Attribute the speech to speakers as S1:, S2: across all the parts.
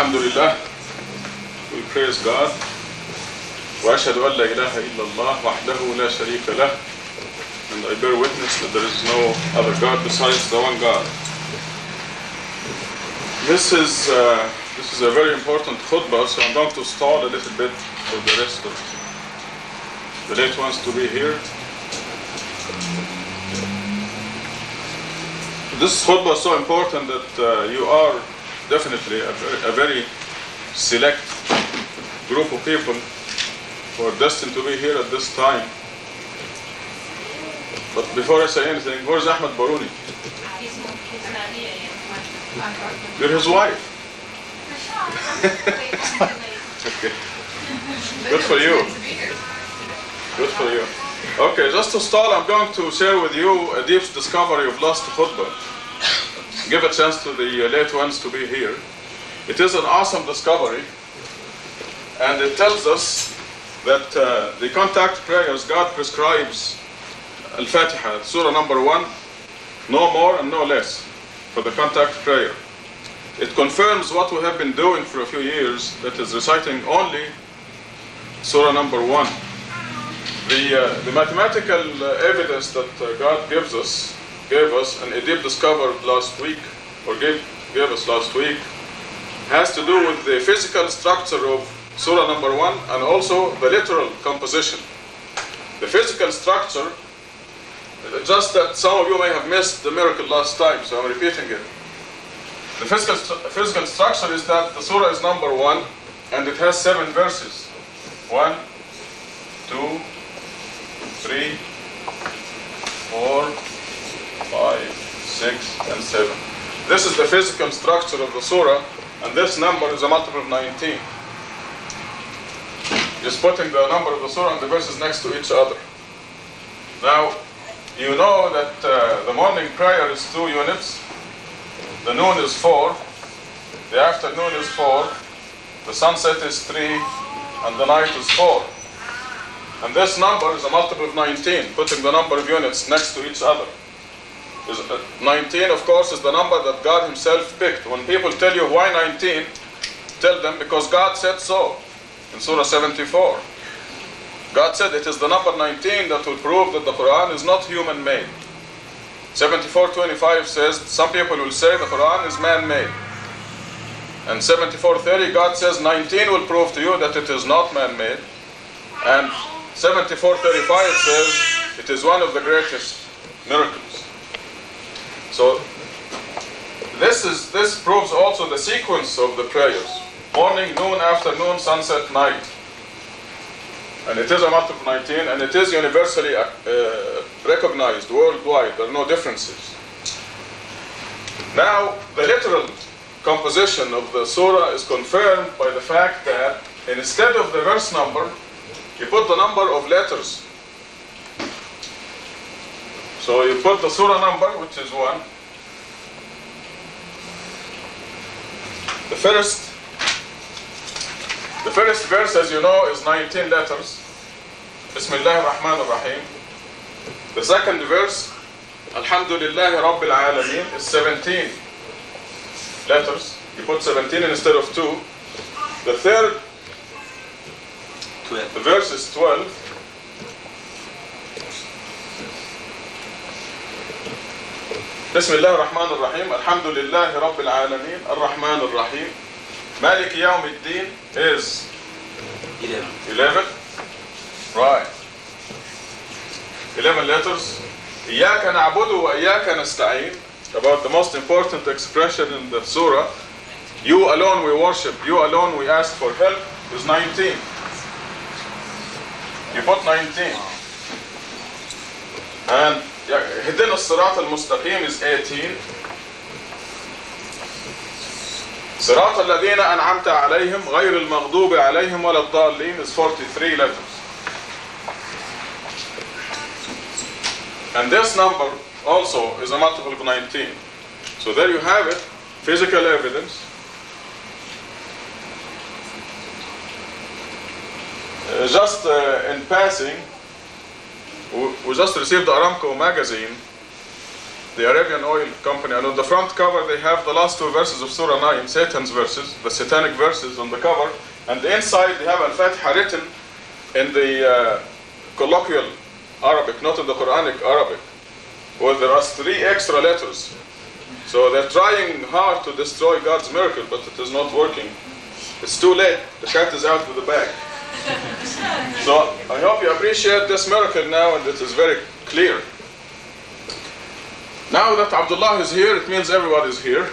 S1: Alhamdulillah, we praise God. وأشهد أن لا إله إلا الله وحده لا شريك له, and I bear witness that there is no other God besides the one God. This is a very important khutbah, so I'm going to stall a little bit for the rest of the late ones to be here. This khutbah is so important that you are definitely a very select group of people who are destined to be here at this time. But before I say anything, where's Ahmed Baruni? You're his wife. Okay. Good for you. Good for you. Okay, just to start, I'm going to share with you a deep discovery of last khutbah. Give a chance to the late ones to be here. It is an awesome discovery, and it tells us that the contact prayers God prescribes Al-Fatiha, Surah number 1, no more and no less for the contact prayer. It confirms what we have been doing for a few years, that is reciting only Surah number 1. The mathematical evidence that God gave us, and Edip discovered last week, or gave us last week, has to do with the physical structure of Surah number 1 and also the literal composition. The physical structure, just that some of you may have missed the miracle last time, so I'm repeating it. The physical structure is that the surah is number 1 and it has 7 verses. 1, 2, 3, 4, 5, 6, and 7. This is the physical structure of the surah, and this number is a multiple of 19. Just putting the number of the surah and the verses next to each other. Now, you know that the morning prayer is 2 units, the noon is 4, the afternoon is 4, the sunset is 3, and the night is 4. And this number is a multiple of 19, putting the number of units next to each other. 19, of course, is the number that God himself picked. When people tell you why 19, tell them because God said so in Surah 74. God said it is the number 19 that will prove that the Quran is not human-made. 74:25 says, some people will say the Quran is man-made. And 74:30, God says 19 will prove to you that it is not man-made. And 74:35 says it is one of the greatest miracles. So this proves also the sequence of the prayers. Morning, noon, afternoon, sunset, night. And it is a multiple of 19, and it is universally recognized worldwide. There are no differences. Now, the literal composition of the surah is confirmed by the fact that instead of the verse number, you put the number of letters. So you put the surah number, which is 1. The first verse, as you know, is 19 letters. Bismillah ar-Rahman ar-Rahim. The second verse, Alhamdulillah Rabbil Alameen, is 17 letters. You put 17 instead of 2. The third verse is 12. Bismillah ar-Rahman ar-Rahim, Alhamdulillah Rabbil Alameen, Ar-Rahman ar-Rahim. Malik Yawm al-Din is 11. Right. 11 letters. Iyaka na'budu wa iyaka nasta'in, about the most important expression in the surah. You alone we worship, you alone we ask for help, is 19. You put 19. And Hidina as-Sirat al-Mustaqim is 18. صراط الذين أنعمت عليهم غير المغضوب عليهم ولا الضالين is 43 letters. And this number also is a multiple of 19. So there you have it, physical evidence. Just in passing, we just received the Aramco magazine, the Arabian Oil Company, and on the front cover they have the last two verses of Surah 9, Satan's verses, the satanic verses on the cover, and inside they have Al-Fatiha written in the colloquial Arabic, not in the Quranic Arabic, where there are 3 extra letters. So they're trying hard to destroy God's miracle, but it is not working. It's too late. The cat is out with the bag. So I hope you appreciate this miracle now, and it is very clear. Now that Abdullah is here, it means everybody is here.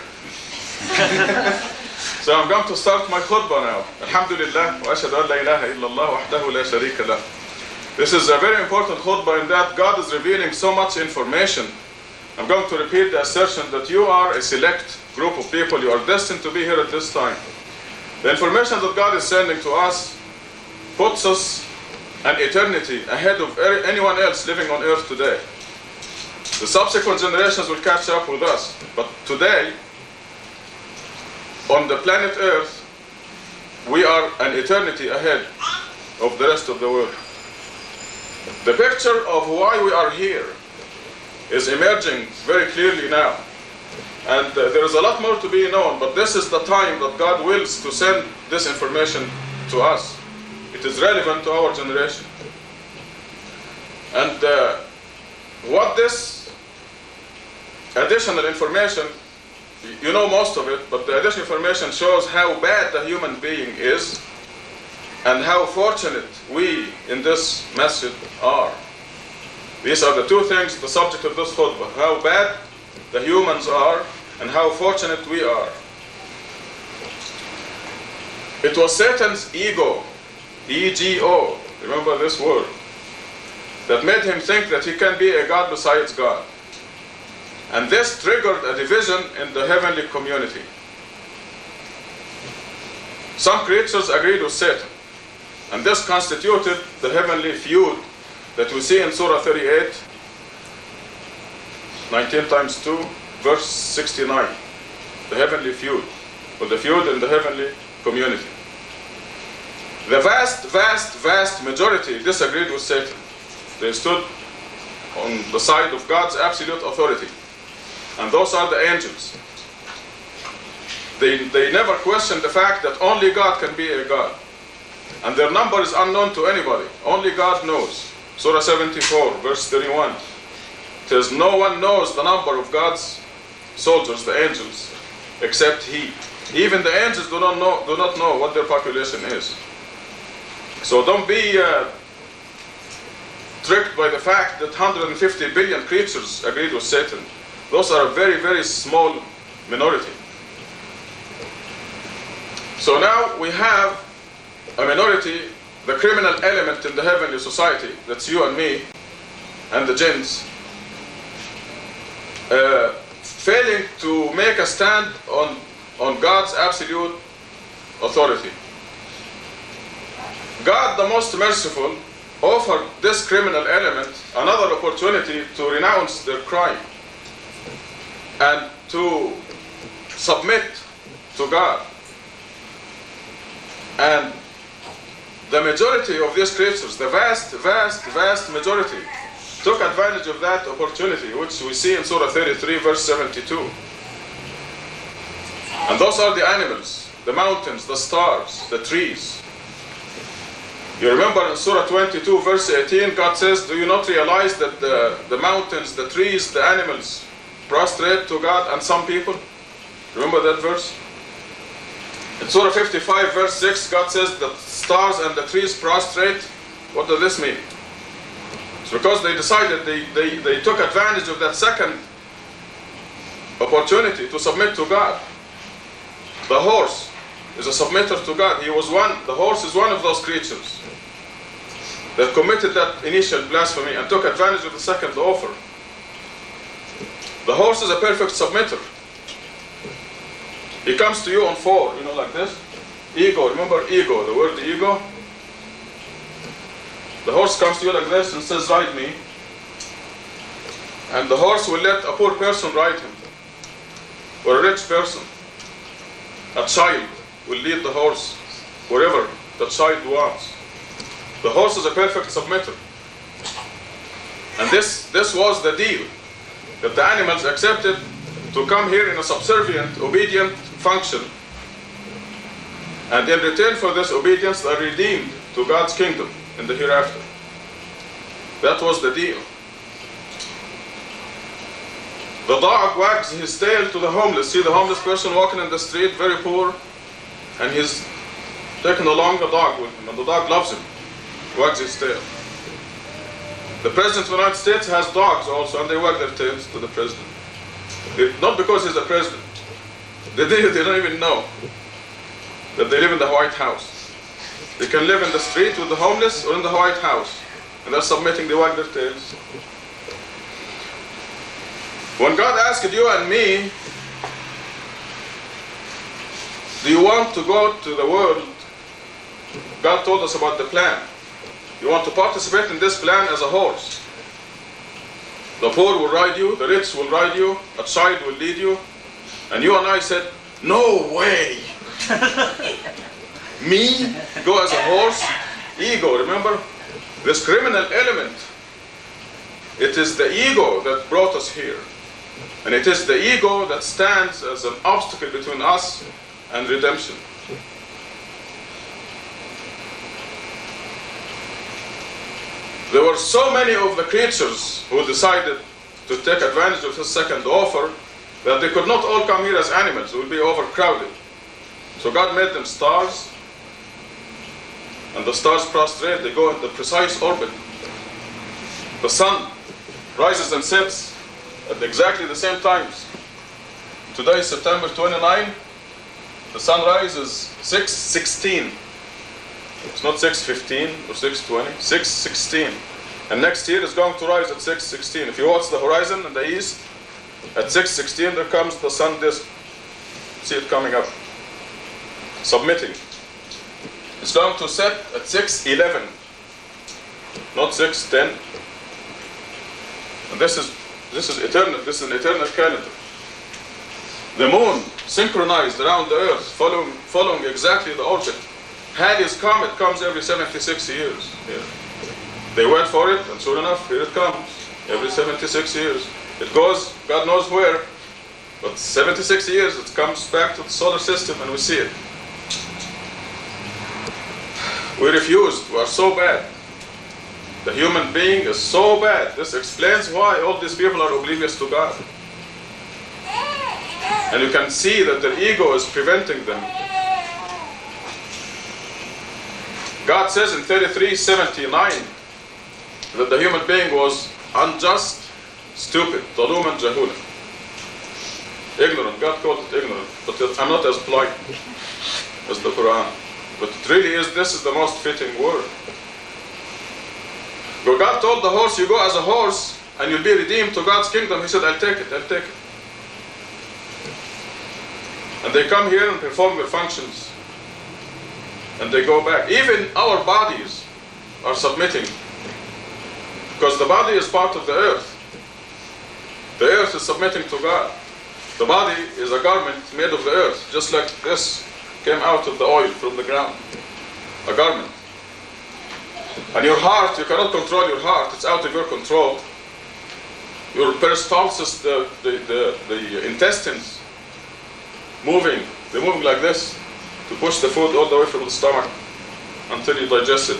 S1: So I'm going to start my khutbah now. Alhamdulillah, wa ashhadu an la ilaha illallah wahdahu la sharika lah. This is a very important khutbah in that God is revealing so much information. I'm going to repeat the assertion that you are a select group of people. You are destined to be here at this time. The information that God is sending to us puts us an eternity ahead of anyone else living on earth today. The subsequent generations will catch up with us. But today, on the planet Earth, we are an eternity ahead of the rest of the world. The picture of why we are here is emerging very clearly now. And there is a lot more to be known, but this is the time that God wills to send this information to us. It is relevant to our generation. And what this additional information, you know most of it, but the additional information shows how bad the human being is and how fortunate we in this message are. These are the two things, the subject of this khutbah: how bad the humans are and how fortunate we are. It was Satan's ego, E-G-O, remember this word, that made him think that he can be a God besides God. And this triggered a division in the heavenly community. Some creatures agreed with Satan, and this constituted the heavenly feud that we see in Surah 38, 19 times 2, verse 69. The heavenly feud, or the feud in the heavenly community. The vast majority disagreed with Satan. They stood on the side of God's absolute authority. And those are the angels. They never questioned the fact that only God can be a God. And their number is unknown to anybody. Only God knows. Surah 74, verse 31. It says, no one knows the number of God's soldiers, the angels, except He. Even the angels do not know what their population is. So don't be tricked by the fact that 150 billion creatures agreed with Satan. Those are a very small minority. So now we have a minority, the criminal element in the heavenly society, that's you and me, and the jinns, failing to make a stand on God's absolute authority. God, the most merciful, offered this criminal element another opportunity to renounce their crime and to submit to God. And the majority of these creatures, the vast majority, took advantage of that opportunity, which we see in Surah 33, verse 72. And those are the animals, the mountains, the stars, the trees. You remember in Surah 22, verse 18, God says, do you not realize that the mountains, the trees, the animals prostrate to God and some people? Remember that verse? In Surah 55, verse 6, God says that stars and the trees prostrate. What does this mean? It's because they decided, they took advantage of that second opportunity to submit to God. The horse is a submitter to God. The horse is one of those creatures that committed that initial blasphemy and took advantage of the second offer. The horse is a perfect submitter. He comes to you on 4, like this. Ego, remember ego, the word ego? The horse comes to you like this and says, ride me. And the horse will let a poor person ride him, or a rich person. A child will lead the horse wherever the child wants. The horse is a perfect submitter. And this was the deal that the animals accepted to come here in a subservient, obedient function. And in return for this obedience, they are redeemed to God's kingdom in the hereafter. That was the deal. The dog wags his tail to the homeless. See the homeless person walking in the street, very poor, and he's taking along a dog with him, and the dog loves him, wags his tail. The President of the United States has dogs also, and they wag their tails to the President. Not because he's the President. They don't even know that they live in the White House. They can live in the street with the homeless or in the White House, and they're submitting, they wag their tails. When God asked you and me, do you want to go to the world? God told us about the plan. You want to participate in this plan as a horse. The poor will ride you, the rich will ride you, a child will lead you. And you and I said, no way. Me go as a horse? Ego, remember? This criminal element. It is the ego that brought us here. And it is the ego that stands as an obstacle between us and redemption. There were so many of the creatures who decided to take advantage of his second offer that they could not all come here as animals. It would be overcrowded. So God made them stars, and the stars prostrate, they go in the precise orbit. The sun rises and sets at exactly the same times. Today is September 29. The sunrise is 6:16. It's not 6:15 or 6:20, 6:16. And next year it's going to rise at 6:16. If you watch the horizon in the east, at 6:16 there comes the sun disk. See it coming up, submitting. It's going to set at 6:11, not 6:10. And this is eternal. This is an eternal calendar. The moon synchronized around the earth, following exactly the orbit. Halley's Comet comes every 76 years. Here. They wait for it, and sure enough, here it comes. Every 76 years. It goes, God knows where, but 76 years it comes back to the solar system and we see it. We refused. We are so bad. The human being is so bad. This explains why all these people are oblivious to God. And you can see that their ego is preventing them. God says in 33:79 that the human being was unjust, stupid, ظلوما جهولا. Ignorant. God called it ignorant. But I'm not as polite as the Quran. But it really is, this is the most fitting word. But God told the horse, you go as a horse and you'll be redeemed to God's kingdom. He said, I'll take it, I'll take it. And they come here and perform their functions. And they go back. Even our bodies are submitting. Because the body is part of the earth. The earth is submitting to God. The body is a garment made of the earth. Just like this came out of the oil from the ground. A garment. And your heart, you cannot control your heart. It's out of your control. Your peristalsis, the intestines, moving. They're moving like this to push the food all the way from the stomach until you digest it.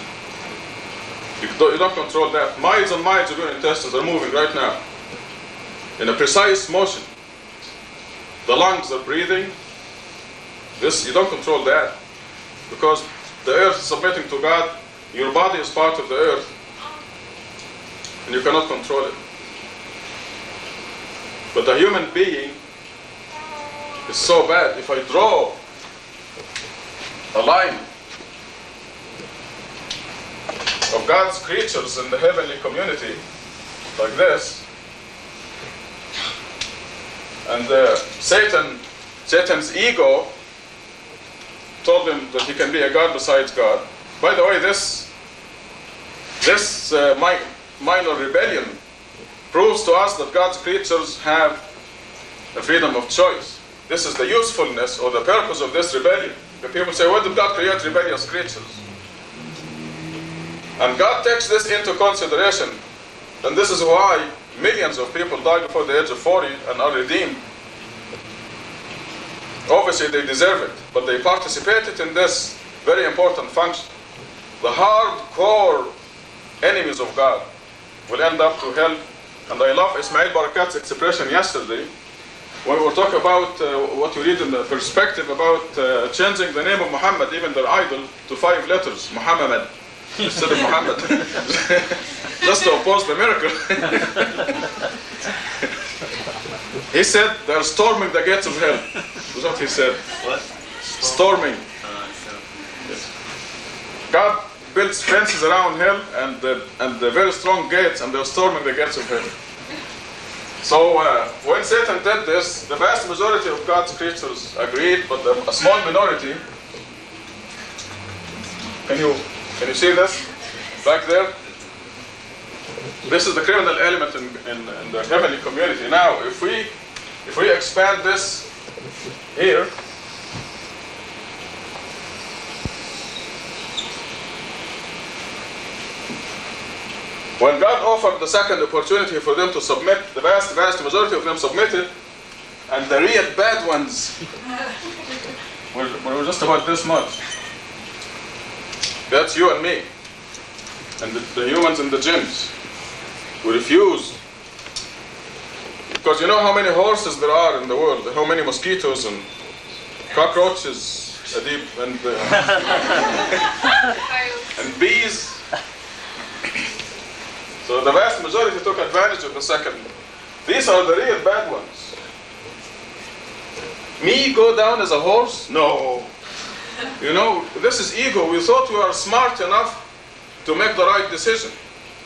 S1: You don't control that. Miles and miles of your intestines are moving right now in a precise motion. The lungs are breathing. This, you don't control that because the earth is submitting to God. Your body is part of the earth and you cannot control it. But the human being is so bad. If I draw a line of God's creatures in the heavenly community like this, and Satan's ego told him that he can be a God besides God. By the way, this minor rebellion proves to us that God's creatures have a freedom of choice. This is the usefulness or the purpose of this rebellion. The people say, why did God create rebellious creatures? And God takes this into consideration. And this is why millions of people die before the age of 40 and are redeemed. Obviously they deserve it, but they participated in this very important function. The hardcore enemies of God will end up to hell. And I love Ismail Barakat's expression yesterday when we were talking about what you read in the perspective about changing the name of Muhammad, even their idol, to 5 letters, Muhammad, instead of Muhammad. Just to oppose the miracle. He said they're storming the gates of hell. That's what he said.
S2: What?
S1: Storming. Yes. God builds fences around hell and the very strong gates, and they're storming the gates of hell. So when Satan did this, the vast majority of God's creatures agreed, but a small minority. Can you see this back there? This is the criminal element in the heavenly community. Now, if we expand this here, when God offered the second opportunity for them to submit, the vast majority of them submitted, and the real bad ones were just about this much. That's you and me, and the humans and the jinns who refuse. Because you know how many horses there are in the world, how many mosquitoes and cockroaches, and bees. So the vast majority took advantage of the second. These are the real bad ones. Me go down as a horse? No. You know, this is ego. We thought we are smart enough to make the right decision.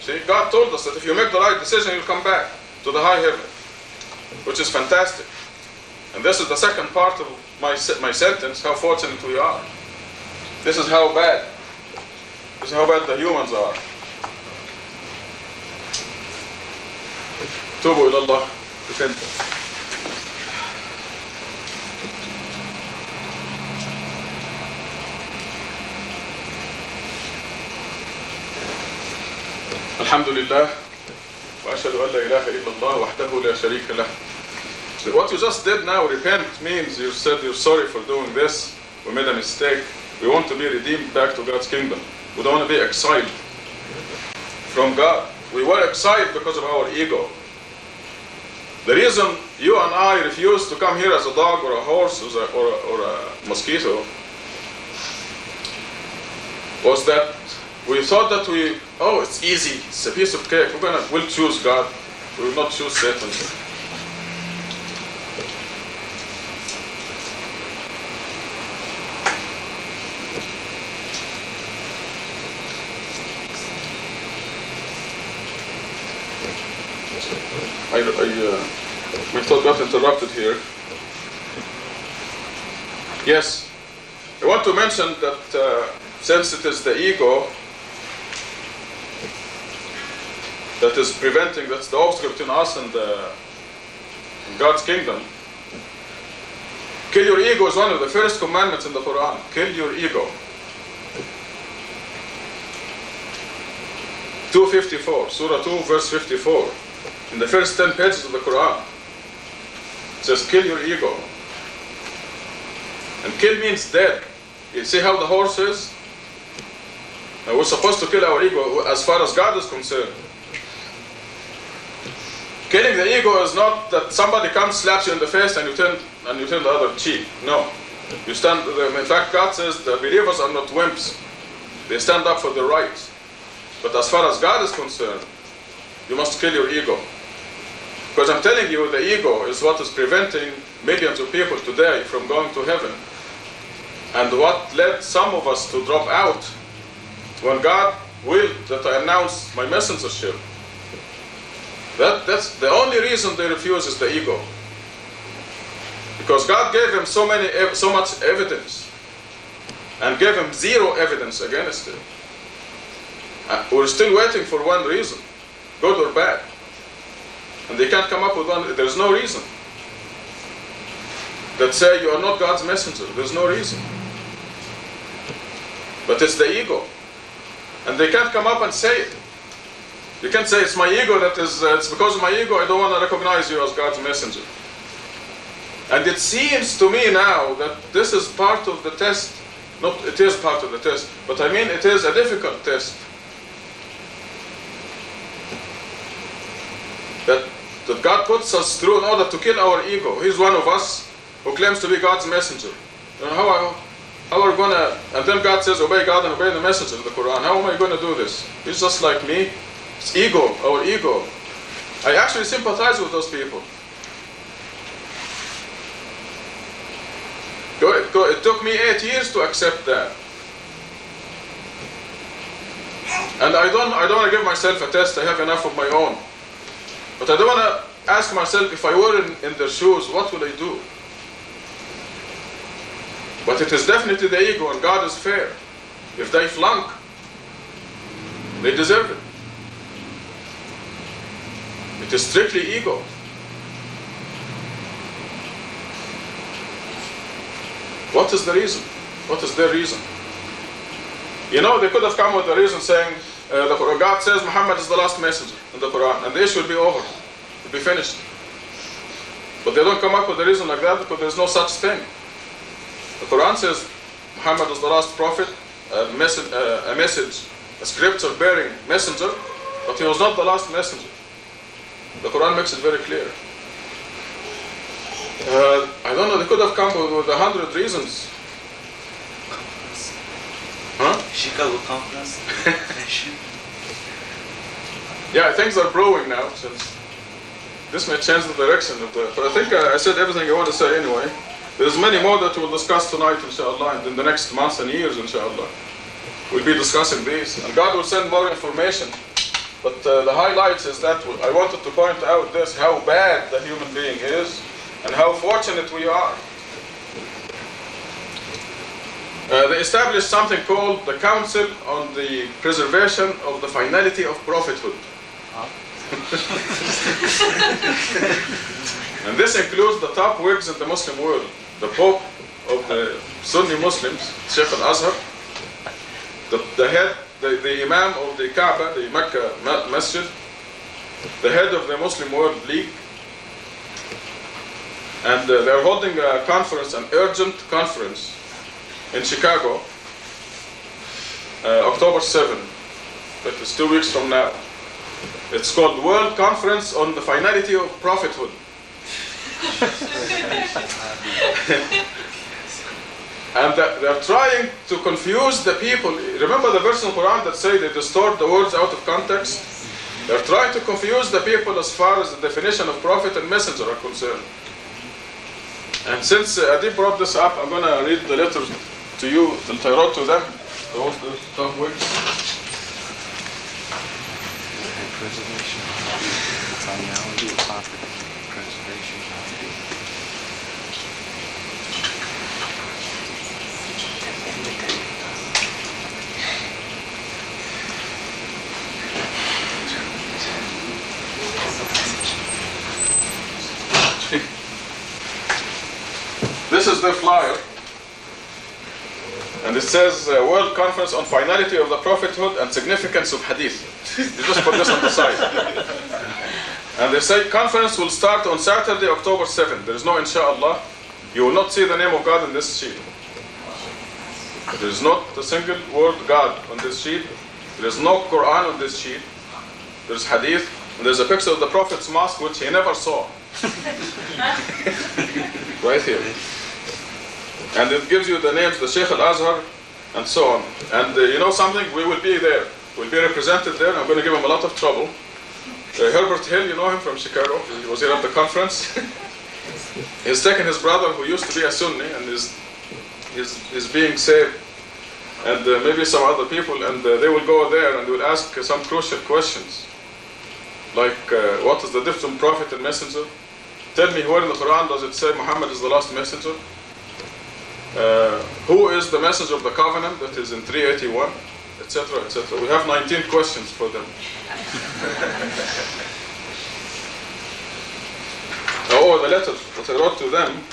S1: See, God told us that if you make the right decision, you'll come back to the high heaven, which is fantastic. And this is the second part of my sentence, how fortunate we are. This is how bad the humans are. توبوا إلى الله. Repent. الحمد لله وأشهد أن لا إله إلا الله وحده لا شريك له. What you just did now, repent, means you said you're sorry for doing this. We made a mistake. We want to be redeemed back to God's kingdom. We don't want to be exiled from God. We were exiled because of our ego. The reason you and I refused to come here as a dog or a horse or a mosquito was that we thought that it's easy, it's a piece of cake, we'll choose God, we will not choose Satan. My thought got interrupted here. Yes, I want to mention that since it is the ego that is preventing, that's the obstacle between us and God's kingdom. Kill your ego is one of the first commandments in the Quran. Kill your ego. 254, Surah 2, verse 54. In the first 10 pages of the Quran, it says, kill your ego. And kill means dead. You see how the horse is? Now we're supposed to kill our ego as far as God is concerned. Killing the ego is not that somebody comes, slaps you in the face, and you turn the other cheek. No. You stand. In fact, God says the believers are not wimps. They stand up for their rights. But as far as God is concerned, you must kill your ego. Because I'm telling you, the ego is what is preventing millions of people today from going to heaven. And what led some of us to drop out when God willed that I announce my messengership. That's the only reason they refuse is the ego. Because God gave them so much evidence and gave them zero evidence against it. We're still waiting for one reason, good or bad. And they can't come up with one. There's no reason that say you are not God's messenger. There's no reason. But it's the ego. And they can't come up and say it. You can't say it's my ego that is, it's because of my ego I don't want to recognize you as God's messenger. And it seems to me now that this is part of the test. Not, it is part of the test, but I mean it is a difficult test. That God puts us through in order to kill our ego. He's one of us who claims to be God's messenger. You know, how are we going to, and then God says obey God and obey the messenger in the Quran. How am I going to do this? He's just like me. It's ego, our ego. I actually sympathize with those people. It took me 8 years to accept that. And I don't want to give myself a test. I have enough of my own. But I don't want to ask myself, if I were in their shoes, what would I do? But it is definitely the ego, and God is fair. If they flunk, they deserve it. It is strictly ego. What is the reason? What is their reason? You know, they could have come with the reason saying, God says Muhammad is the last messenger in the Quran, and the issue will be over. It will be finished. But they don't come up with a reason like that because there's no such thing. The Quran says Muhammad is the last prophet, a scripture-bearing messenger, but he was not the last messenger. The Quran makes it very clear. I don't know, they could have come with 100 reasons. Huh?
S2: Chicago Conference.
S1: Yeah, things are brewing now, since this may change the direction of the... But I think I said everything I want to say anyway. There's many more that we'll discuss tonight, inshallah, and in the next months and years, inshallah. We'll be discussing these. And God will send more information. But the highlights is that I wanted to point out this, how bad the human being is, and how fortunate we are. They established something called the Council on the Preservation of the Finality of Prophethood. And this includes the top wigs in the Muslim world. The Pope of the Sunni Muslims, Sheikh Al-Azhar, the head, the Imam of the Kaaba, the Mecca Masjid, the head of the Muslim World League, and they're holding a conference, an urgent conference in Chicago, October 7. That is 2 weeks from now. It's called World Conference on the Finality of Prophethood. And they're trying to confuse the people. Remember the verse in the Quran that say they distort the words out of context? They're trying to confuse the people as far as the definition of prophet and messenger are concerned. And since Adi brought this up, I'm going to read the letter to you that I wrote to them. The top wigs.
S2: Preservation. Finality of prophet. Preservation.
S1: This is the flyer, and it says World Conference on Finality of the Prophethood and Significance of Hadith. You just put this on the side. And they say conference will start on Saturday, October 7th. There is no inshallah. You will not see the name of God in this sheet. There is not a single word God on this sheet. There is no Quran on this sheet. There is Hadith, and there's a picture of the Prophet's mosque which he never saw. Right here. And it gives you the names, the Sheikh Al-Azhar, and so on. And you know something? We will be there. We'll be represented there. I'm going to give him a lot of trouble. Herbert Hill, you know him from Chicago. He was here at the conference. He's taken his brother, who used to be a Sunni, and is being saved. And maybe some other people, and they will go there and they will ask some crucial questions. Like, what is the difference between prophet and messenger? Tell me, where in the Quran does it say Muhammad is the last messenger? Who is the messenger of the covenant? That is in 381, etc., etc. We have 19 questions for them. Oh, the letter that I wrote to them,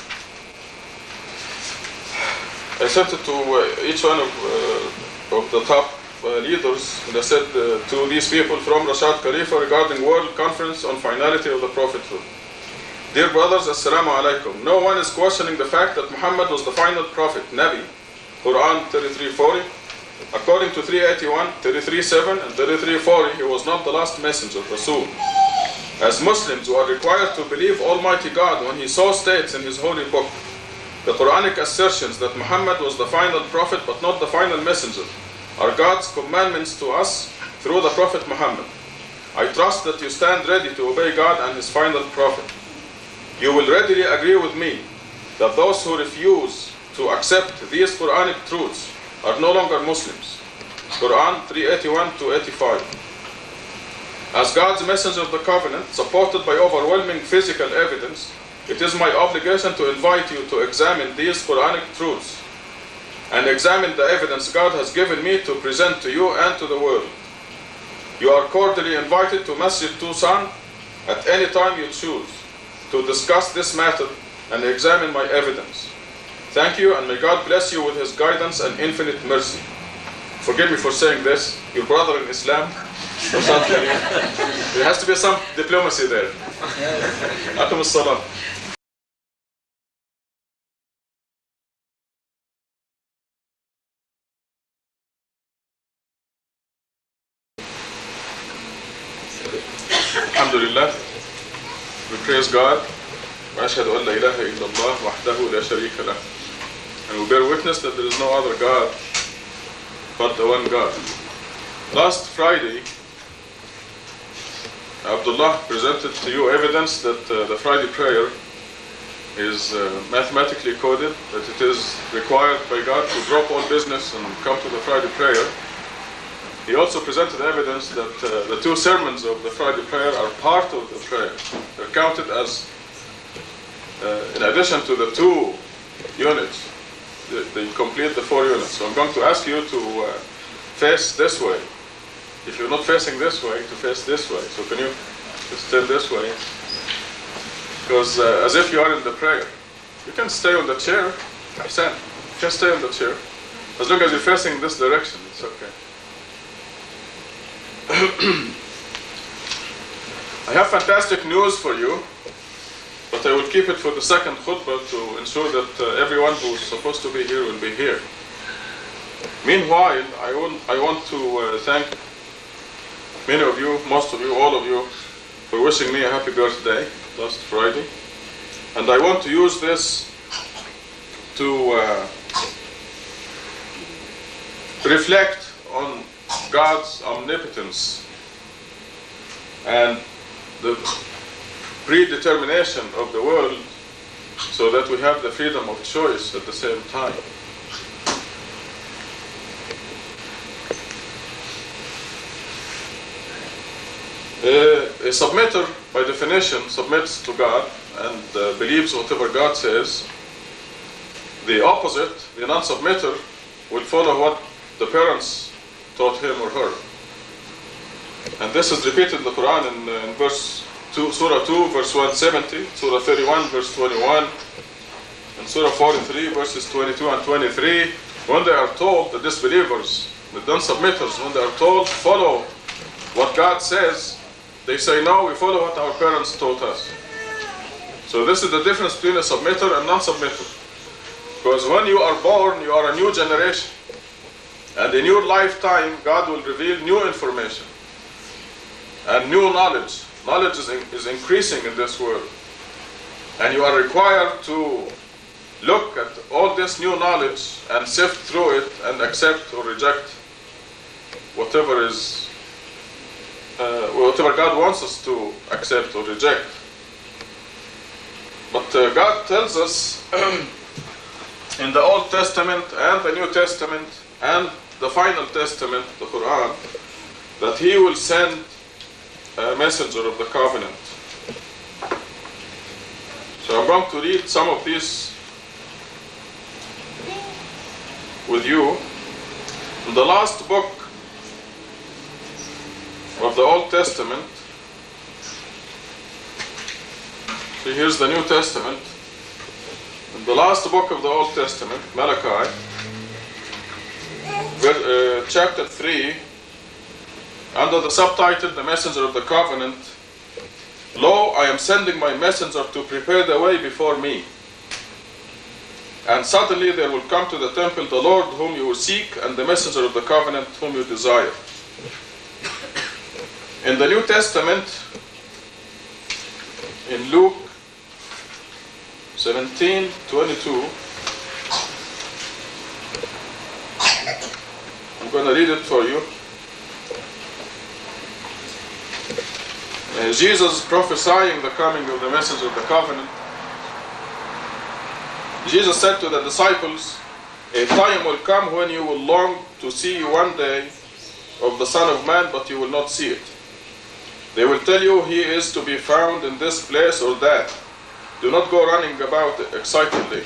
S1: I sent it to each one of the top leaders, they said to these people from Rashad Khalifa regarding World Conference on Finality of the Prophethood. Dear brothers, Assalamu alaikum. No one is questioning the fact that Muhammad was the final prophet, Nabi. Quran 33:40. According to 381, 33:7, and 33:40, he was not the last messenger, Rasul. As Muslims, we are required to believe Almighty God when He so states in His holy book. The Quranic assertions that Muhammad was the final prophet but not the final messenger are God's commandments to us through the Prophet Muhammad. I trust that you stand ready to obey God and His final prophet. You will readily agree with me that those who refuse to accept these Quranic truths are no longer Muslims. Quran 381-85. As God's messenger of the covenant, supported by overwhelming physical evidence, it is my obligation to invite you to examine these Quranic truths and examine the evidence God has given me to present to you and to the world. You are cordially invited to Masjid Tucson at any time you choose to discuss this matter and examine my evidence. Thank you, and may God bless you with His guidance and infinite mercy. Forgive me for saying this, your brother in Islam. There has to be some diplomacy there. Atum as-salam. Alhamdulillah, we praise God. وأشهد أن لا إله إلا الله وحده لا شريك له. And we bear witness that there is no other God but the one God. Last Friday, Abdullah presented to you evidence that the Friday prayer is mathematically coded, that it is required by God to drop all business and come to the Friday prayer. He also presented evidence that the two sermons of the Friday prayer are part of the prayer. They're counted as, in addition to the 2 units, they complete the 4 units. So I'm going to ask you to face this way. If you're not facing this way, to face this way. So can you just turn this way? Because as if you are in the prayer. You can stay on the chair. Ahsan. You can stay on the chair. As long as you're facing this direction, it's okay. I have fantastic news for you, but I will keep it for the second khutbah to ensure that everyone who is supposed to be here will be here. Meanwhile, I want to thank many of you, most of you, all of you, for wishing me a happy birthday last Friday. And I want to use this to reflect on God's omnipotence and the predetermination of the world so that we have the freedom of choice at the same time. A submitter, by definition, submits to God and believes whatever God says. The opposite, the non-submitter, will follow what the parents taught him or her. And this is repeated in the Quran in verse 2, Surah 2, verse 170, Surah 31, verse 21, and Surah 43, verses 22 and 23. When they are told, the disbelievers, the non-submitters, when they are told, follow what God says, they say, no, we follow what our parents taught us. So this is the difference between a submitter and non-submitter. Because when you are born, you are a new generation. And in your lifetime, God will reveal new information and new knowledge. Knowledge is increasing in this world. And you are required to look at all this new knowledge and sift through it and accept or reject whatever God wants us to accept or reject. But God tells us in the Old Testament and the New Testament and the final testament, the Quran, that He will send a messenger of the covenant. So I'm going to read some of these with you. In the last book of the Old Testament, see, here's the New Testament. In the last book of the Old Testament, Malachi, chapter 3, under the subtitle, The Messenger of the Covenant, Lo, I am sending my messenger to prepare the way before me. And suddenly there will come to the temple the Lord whom you will seek, and the messenger of the covenant whom you desire. In the New Testament, in Luke 17:22, I'm going to read it for you. Jesus prophesying the coming of the messenger of the covenant. Jesus said to the disciples, a time will come when you will long to see one day of the Son of Man, but you will not see it. They will tell you he is to be found in this place or that. Do not go running about excitedly.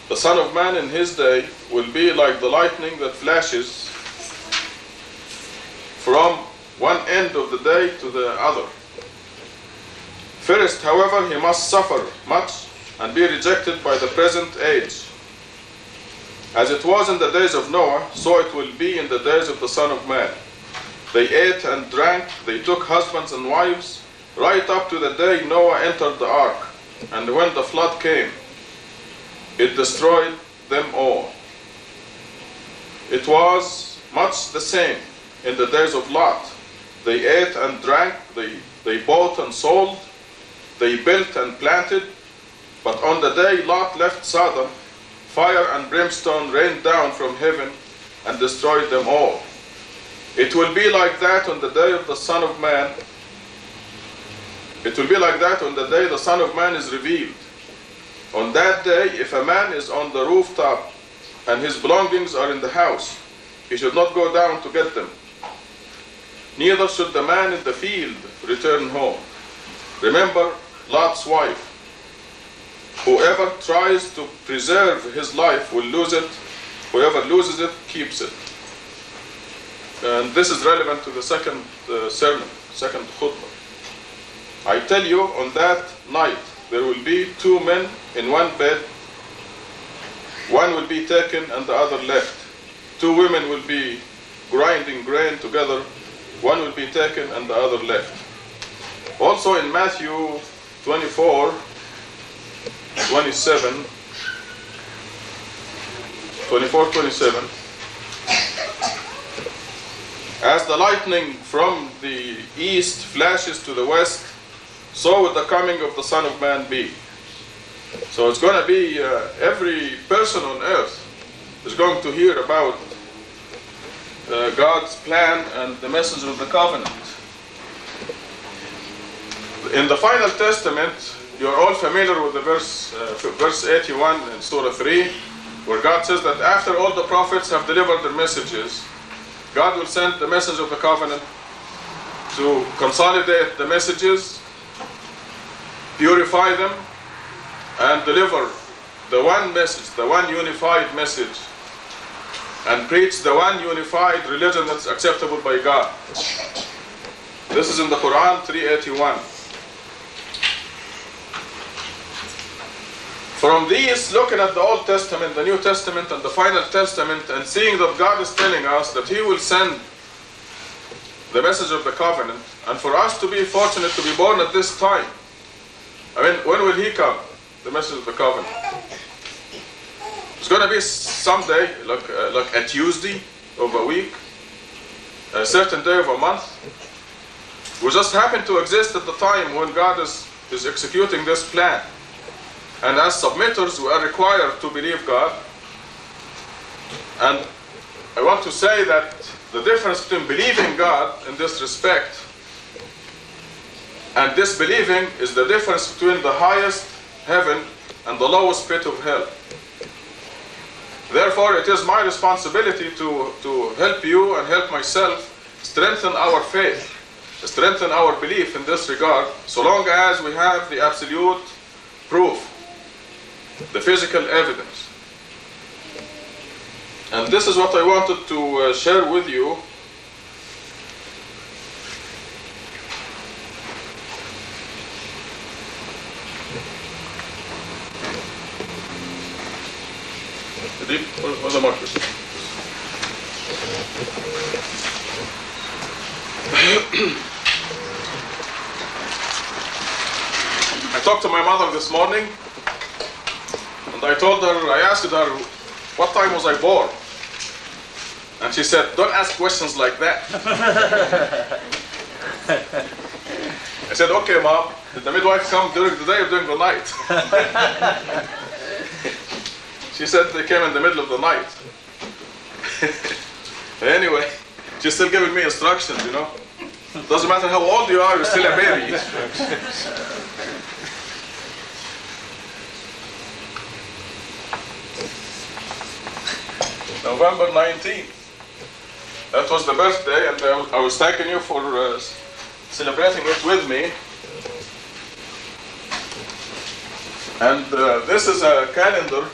S1: The Son of Man in his day will be like the lightning that flashes from one end of the day to the other. First, however, he must suffer much and be rejected by the present age. As it was in the days of Noah, so it will be in the days of the Son of Man. They ate and drank, they took husbands and wives, right up to the day Noah entered the ark. And when the flood came, it destroyed them all. It was much the same in the days of Lot. They ate and drank, they bought and sold, they built and planted. But on the day Lot left Sodom, fire and brimstone rained down from heaven and destroyed them all. It will be like that on the day of the Son of Man. It will be like that on the day the Son of Man is revealed. On that day, if a man is on the rooftop and his belongings are in the house, he should not go down to get them. Neither should the man in the field return home. Remember Lot's wife. Whoever tries to preserve his life will lose it. Whoever loses it keeps it. And this is relevant to the second sermon, second khutbah. I tell you, on that night there will be two men in one bed. One will be taken and the other left. Two women will be grinding grain together. One will be taken and the other left. Also in Matthew 24:27, as the lightning from the east flashes to the west, so will the coming of the Son of Man be. So it's going to be every person on earth is going to hear about God's plan and the messenger of the covenant. In the Final Testament, you're all familiar with the verse 81 in Surah 3, where God says that after all the prophets have delivered their messages, God will send the messenger of the covenant to consolidate the messages, purify them, and deliver the one message, the one unified message, and preach the one unified religion that's acceptable by God. This is in the Quran 381. From these, looking at the Old Testament, the New Testament, and the Final Testament, and seeing that God is telling us that He will send the message of the covenant, and for us to be fortunate to be born at this time. I mean, when will He come, the message of the covenant? It's going to be someday, like a Tuesday of a week, a certain day of a month. We just happen to exist at the time when God is executing this plan. And as submitters, we are required to believe God. And I want to say that the difference between believing God in this respect and disbelieving is the difference between the highest heaven and the lowest pit of hell. Therefore, it is my responsibility to help you and help myself strengthen our faith, strengthen our belief in this regard, so long as we have the absolute proof, the physical evidence. And this is what I wanted to share with you. Where's the markers? I talked to my mother this morning, and I asked her, what time was I born? And she said, don't ask questions like that. I said, okay, Mom, did the midwife come during the day or during the night? She said they came in the middle of the night. Anyway, she's still giving me instructions, you know. Doesn't matter how old you are, you're still a baby. November 19th. That was the birthday, and I was thanking you for celebrating it with me. And this is a calendar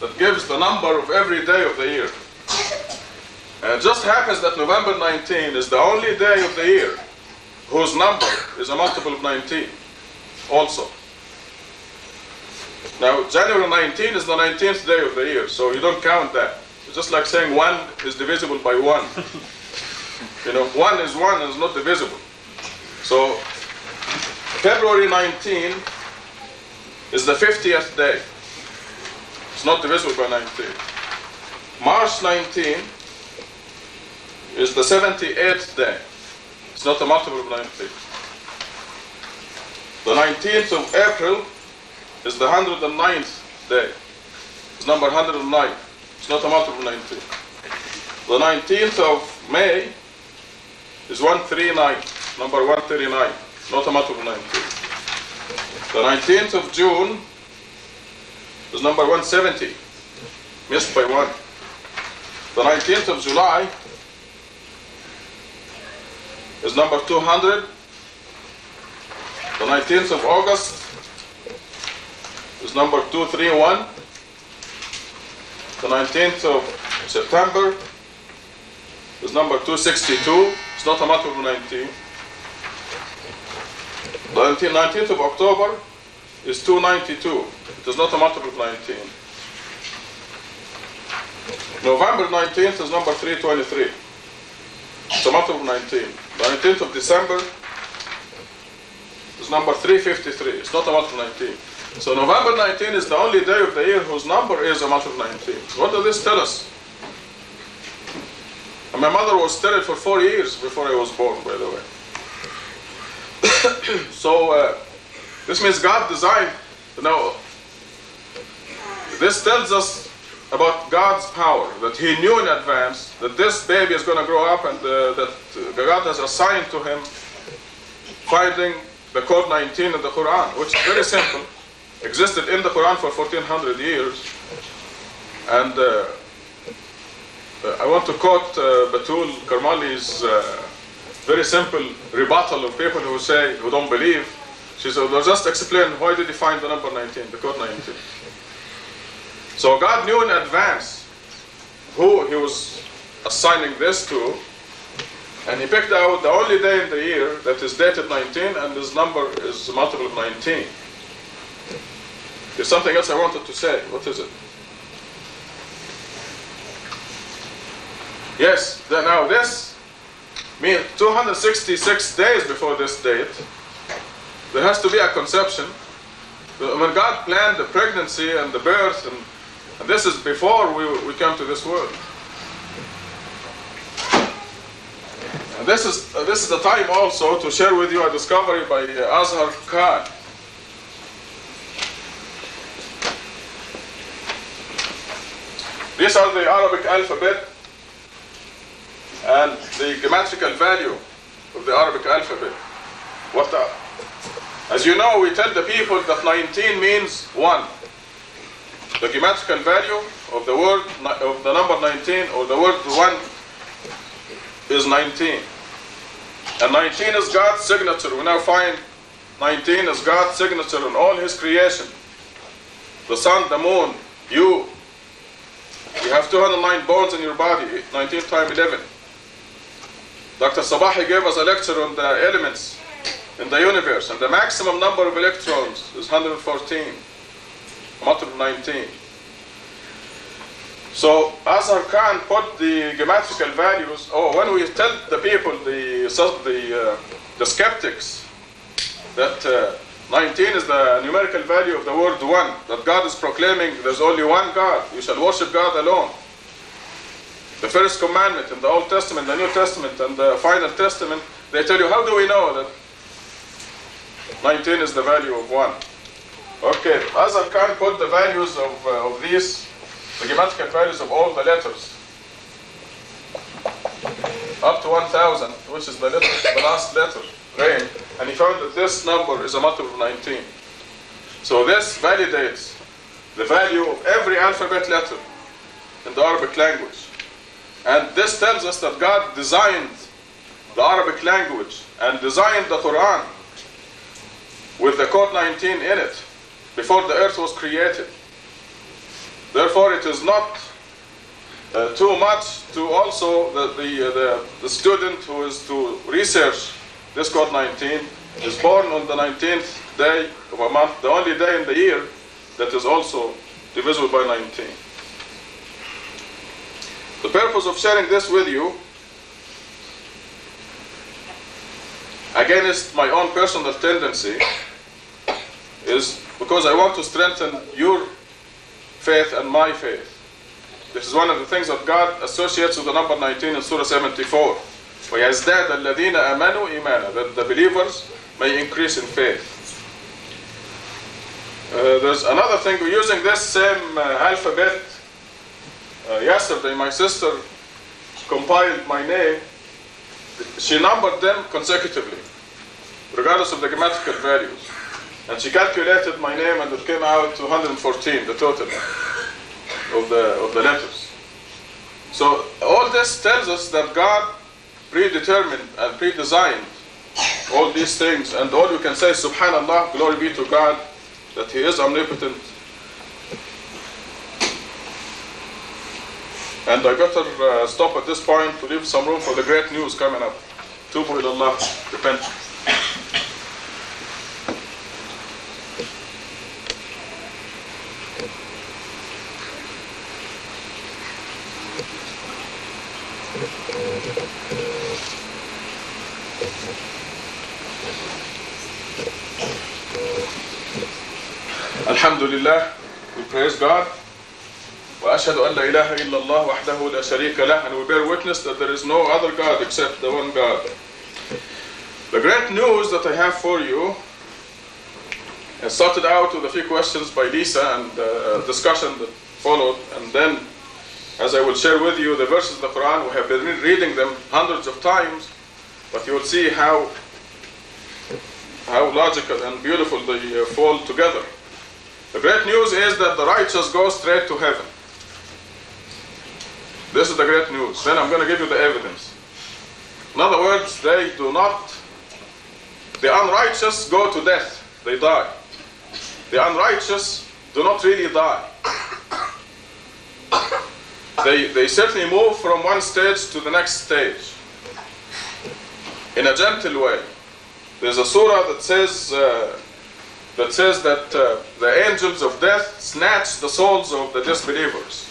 S1: that gives the number of every day of the year. And it just happens that November 19 is the only day of the year whose number is a multiple of 19 also. Now, January 19 is the 19th day of the year, so you don't count that. It's just like saying 1 is divisible by 1. You know, 1 is 1 and is not divisible. So, February 19 is the 50th day. It's not divisible by 19. March 19 is the 78th day. It's not a multiple of 19. The 19th of April is the 109th day. It's number 109. It's not a multiple of 19. The 19th of May is 139, number 139, not a multiple of 19. The 19th of June is number 170, missed by 1. The 19th of July is number 200. The 19th of August is number 231. The 19th of September is number 262. It's not a multiple of 19. The 19th of October is 292. It is not a multiple of 19. November 19th is number 323. It's a multiple of 19. The 19th of December is number 353. It's not a multiple of 19. So November 19 is the only day of the year whose number is a multiple of 19. What does this tell us? And my mother was sterile for 4 years before I was born, by the way. So this means God designed, this tells us about God's power, that He knew in advance that this baby is going to grow up, and that God has assigned to him finding the code 19 in the Quran, which is very simple, existed in the Quran for 1400 years. And I want to quote Batul Karmali's very simple rebuttal of people who don't believe. She said, well, just explain, why did he find the number 19, the code 19? So God knew in advance who He was assigning this to, and He picked out the only day in the year that is dated 19, and His number is a multiple of 19. There's something else I wanted to say. What is it? Yes, now this means 266 days before this date, there has to be a conception. When God planned the pregnancy and the birth, and this is before we come to this world. And this is the time also to share with you a discovery by Azhar Khan. These are the Arabic alphabet and the grammatical value of the Arabic alphabet. As you know, we tell the people that 19 means 1. The grammatical value of the word, of the number 19, or the word 1, is 19. And 19 is God's signature. We now find 19 is God's signature in all His creation. The sun, the moon, you. You have 209 bones in your body, 19 times 11. Dr. Sabahi gave us a lecture on the elements in the universe, and the maximum number of electrons is 114, multiple 19. So Azhar Khan put the geometrical values. Oh, when we tell the people, the skeptics, that 19 is the numerical value of the word one, that God is proclaiming there's only one God, you shall worship God alone. The first commandment in the Old Testament, the New Testament, and the Final Testament, they tell you, how do we know that 19 is the value of 1? Okay, Azhar Khan put the values of these, the geometrical values of all the letters, up to 1,000, which is the last letter, Rain, and he found that this number is a multiple of 19. So this validates the value of every alphabet letter in the Arabic language. And this tells us that God designed the Arabic language and designed the Quran with the code 19 in it before the earth was created. Therefore, it is not too much to also the student who is to research this code 19 is born on the 19th day of a month, the only day in the year that is also divisible by 19. The purpose of sharing this with you, against my own personal tendency, is because I want to strengthen your faith and my faith. This is one of the things that God associates with the number 19 in Surah 74. وَيَزْدَادَ الَّذِينَ آمَنُوا إِيمَانًا, that the believers may increase in faith. There's another thing, we're using this same alphabet. Yesterday, my sister compiled my name. She numbered them consecutively, regardless of the grammatical values. And she calculated my name, and it came out to 114, the total of the letters. So all this tells us that God predetermined and predesigned all these things, and all you can say is Subhanallah, glory be to God, that He is omnipotent. And I better stop at this point to leave some room for the great news coming up. Tubu ilallah, repent. Alhamdulillah, we praise God. وأشهد أن لا إله إلا الله وحده لا شريك له, and we bear witness that there is no other God except the one God. The great news that I have for you has started out with a few questions by Lisa and a discussion that followed, and then as I will share with you the verses of the Quran, we have been reading them hundreds of times, but you will see how logical and beautiful they fall together. The great news is that the righteous go straight to heaven. This is the great news. Then I'm going to give you the evidence. In other words, the unrighteous go to death. They die. The unrighteous do not really die. They certainly move from one stage to the next stage in a gentle way. There's a surah that says that the angels of death snatch the souls of the disbelievers.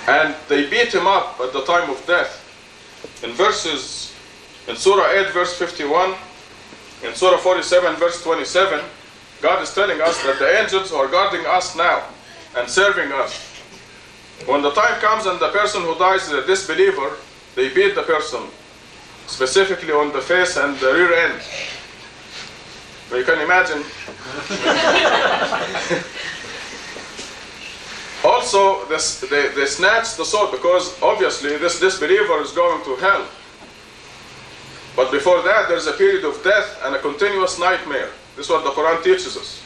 S1: And they beat him up at the time of death. In Surah 8 verse 51, in Surah 47 verse 27, God is telling us that the angels are guarding us now and serving us. When the time comes and the person who dies is a disbeliever, they beat the person, specifically on the face and the rear end. So you can imagine. Also, they snatch the soul, because obviously this disbeliever is going to hell. But before that, there's a period of death and a continuous nightmare. This is what the Quran teaches us.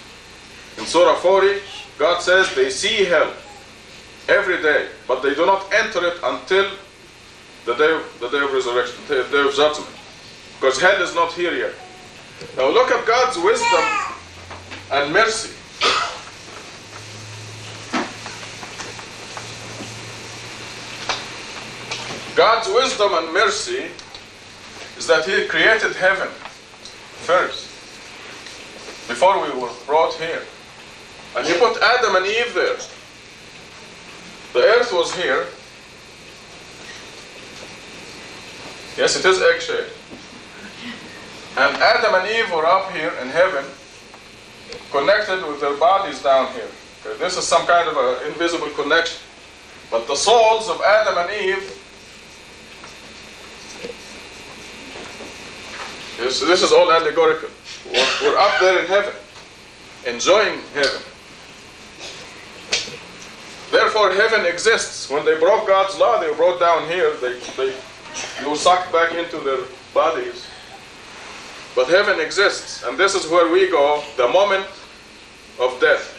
S1: In Surah 40, God says they see hell every day, but they do not enter it until the day of resurrection, the day of judgment. Because hell is not here yet. Now look at God's wisdom and mercy. God's wisdom and mercy is that He created heaven first, before we were brought here. And He put Adam and Eve there. The earth was here. Yes, it is egg-shaped. And Adam and Eve were up here in heaven, connected with their bodies down here. Okay, this is some kind of an invisible connection. But the souls of Adam and Eve, this is all allegorical. We're up there in heaven, enjoying heaven. Therefore, heaven exists. When they broke God's law, they were brought down here. They were sucked back into their bodies. But heaven exists, and this is where we go the moment of death.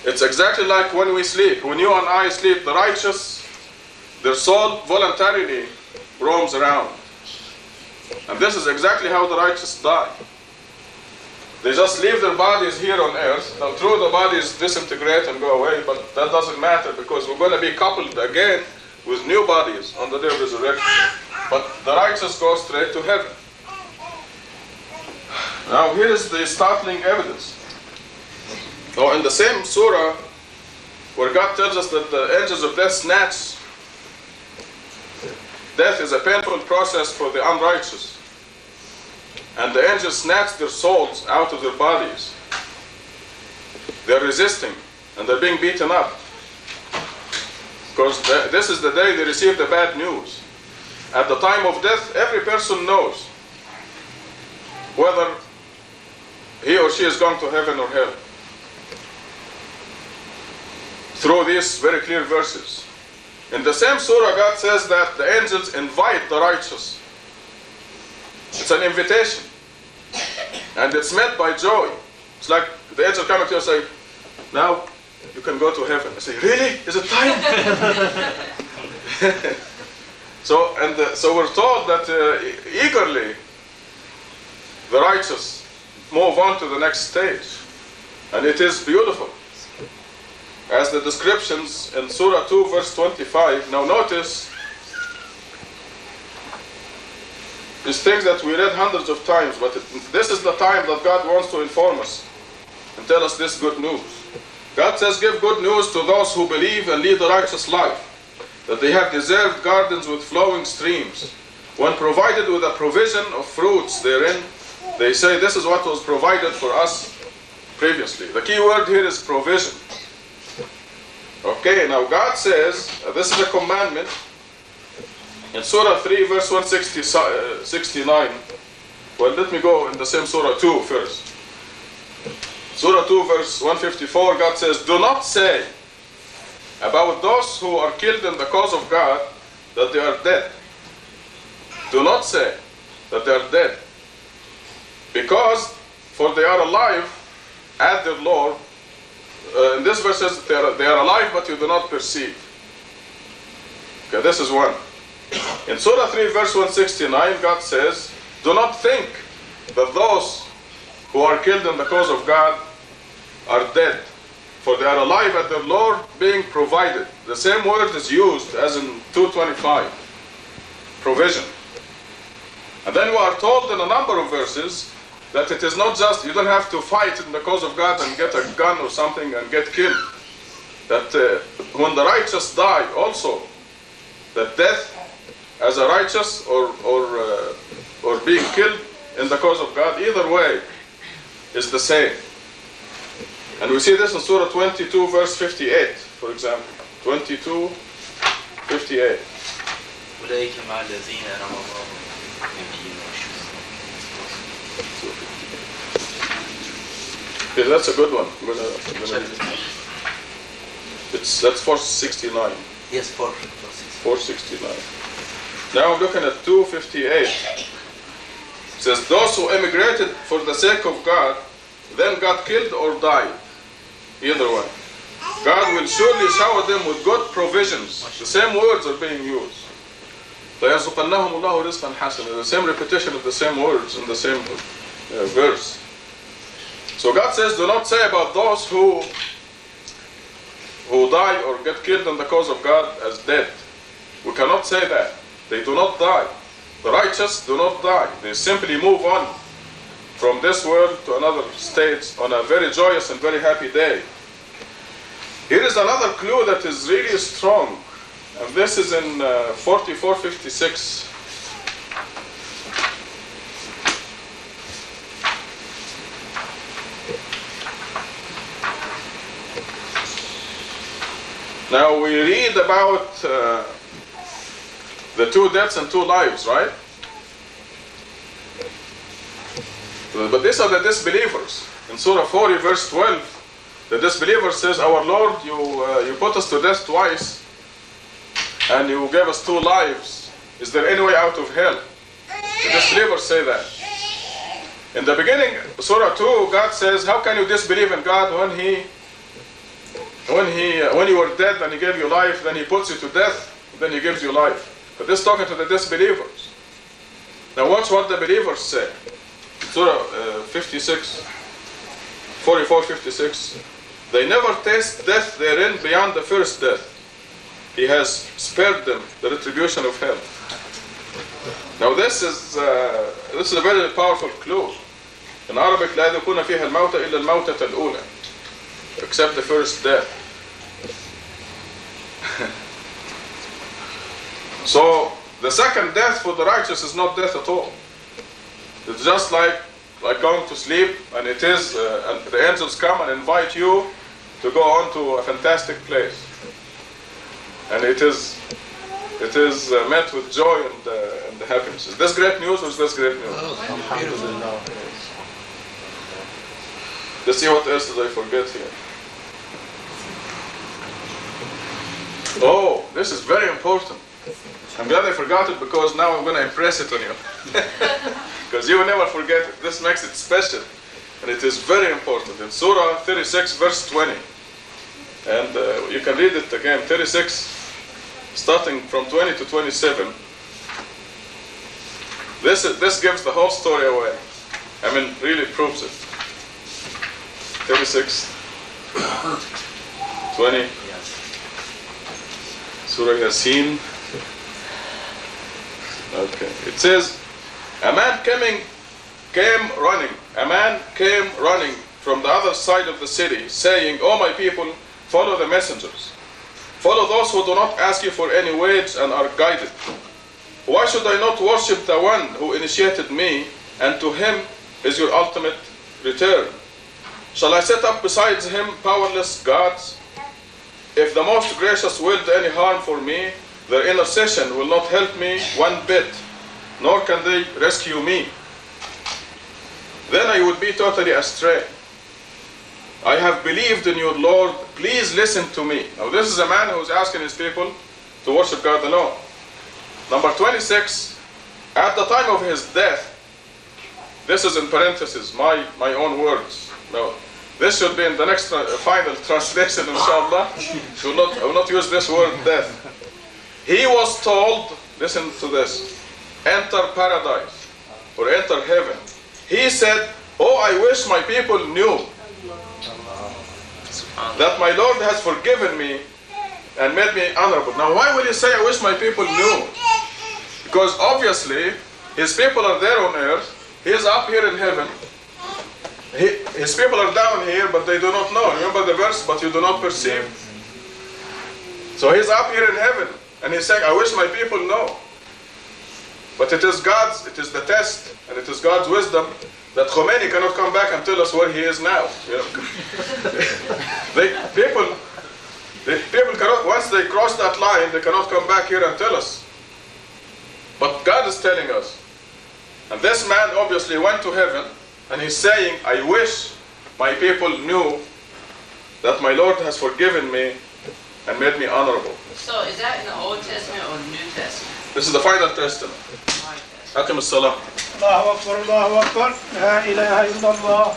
S1: It's exactly like when we sleep. When you and I sleep, the righteous, their soul voluntarily roams around. And this is exactly how the righteous die. They just leave their bodies here on earth. Now, true, the bodies disintegrate and go away, but that doesn't matter because we're going to be coupled again with new bodies on the day of resurrection. But the righteous go straight to heaven. Now, here is the startling evidence. Now, in the same surah, where God tells us that the angels of death snatch, death is a painful process for the unrighteous. And the angels snatch their souls out of their bodies. They're resisting, and they're being beaten up. Because this is the day they receive the bad news. At the time of death, every person knows whether he or she is going to heaven or hell. Through these very clear verses. In the same surah, God says that the angels invite the righteous. It's an invitation. And it's met by joy. It's like the angel coming to you and say, now you can go to heaven. I say, really? Is it time? So we're told that eagerly the righteous move on to the next stage. And it is beautiful. As the descriptions in Surah 2 verse 25. Now notice these things that we read hundreds of times, but this is the time that God wants to inform us and tell us this good news. God says, give good news to those who believe and lead a righteous life, that they have deserved gardens with flowing streams. When provided with a provision of fruits therein, they say this is what was provided for us previously. The key word here is provision. Okay, now God says, this is a commandment. In Surah 3 verse 169, well, let me go in the same Surah 2 first. Surah 2 verse 154, God says, do not say about those who are killed in the cause of God that they are dead. Do not say that they are dead. Because, for they are alive at their Lord. In this verse says they are alive, but you do not perceive. Okay, this is one. In Surah 3 verse 169, God says, do not think that those who are killed in the cause of God are dead, for they are alive at their Lord being provided. The same word is used as in 225, provision. And then we are told in a number of verses that it is not just, you don't have to fight in the cause of God and get a gun or something and get killed. That when the righteous die also, that death as a righteous or being killed in the cause of God, either way is the same. And we see this in Surah 22 verse 58, for example. 22, 58.
S3: أولئك مع الذين أنعم الله عليهم.
S1: Yeah, that's a good one. That's 469.
S3: Yes,
S1: 469. Now I'm looking at 258. It says, those who emigrated for the sake of God, then got killed or died. Either one. God will surely shower them with good provisions. The same words are being used. لَيَرْزُقَنَّهُمُ اللَّهُ رِزْقًا حَسَنًا. The same repetition of the same words in the same verse. So God says, do not say about those who die or get killed in the cause of God as dead. We cannot say that. They do not die. The righteous do not die. They simply move on from this world to another state on a very joyous and very happy day. Here is another clue that is really strong. And this is in 44:56. Now we read about the 2 deaths and 2 lives, right? But these are the disbelievers. In Surah 40, verse 12, the disbeliever says, "Our Lord, you put us to death twice, and you gave us 2 lives. Is there any way out of hell?" The disbelievers say that. In the beginning, Surah 2, God says, "How can you disbelieve in God when you were dead and He gave you life, then He puts you to death, then He gives you life?" But this is talking to the disbelievers. Now watch what the believers say. Surah 44:56. "They never taste death therein beyond the first death. He has spared them the retribution of hell." Now this is a very powerful clue. In Arabic, لا يذوقون فيها الموت إلا الموتة الأولى, except the first death. So the second death for the righteous is not death at all. It's just like going to sleep, and it is and the angels come and invite you to go on to a fantastic place, and it is met with joy and happiness. Is this great news or is this great news? Let's see what else did I forget here. Oh, this is very important. I'm glad I forgot it, because now I'm going to impress it on you. Because you will never forget it. This makes it special. And it is very important. In Surah 36, verse 20. And you can read it again. 36, starting from 20 to 27. This gives the whole story away. I mean, really proves it. 36, 20. Surah Yasin. Okay. It says, A man came running from the other side of the city, saying, "O my people, follow the messengers. Follow those who do not ask you for any wage and are guided. Why should I not worship the one who initiated me, and to him is your ultimate return? Shall I set up besides him powerless gods? If the most gracious willed any harm for me, their intercession will not help me one bit, nor can they rescue me. Then I would be totally astray. I have believed in your Lord, please listen to me." Now this is a man who is asking his people to worship God alone. Number 26, at the time of his death, this is in parentheses, my own words. No, this should be in the next final translation, inshallah. I will not use this word death. He was told, listen to this, enter paradise or enter heaven. He said, "Oh, I wish my people knew that my Lord has forgiven me and made me honorable." Now why will he say, "I wish my people knew"? Because obviously his people are there on earth, he is up here in heaven. His people are down here, but they do not know. Remember the verse, "But you do not perceive." So he's up here in heaven, and he's saying, "I wish my people know." But it is the test, and it is God's wisdom that Khomeini cannot come back and tell us where he is now. You know? People cannot, once they cross that line, they cannot come back here and tell us. But God is telling us. And this man obviously went to heaven, and he's saying, "I wish my people knew that my Lord has forgiven me and made me honorable."
S4: So is that in the Old Testament or the New Testament?
S1: This is the final testament. Akim as-salam.
S5: Allahu Akbar, Allahu Akbar, La ilaha illallah.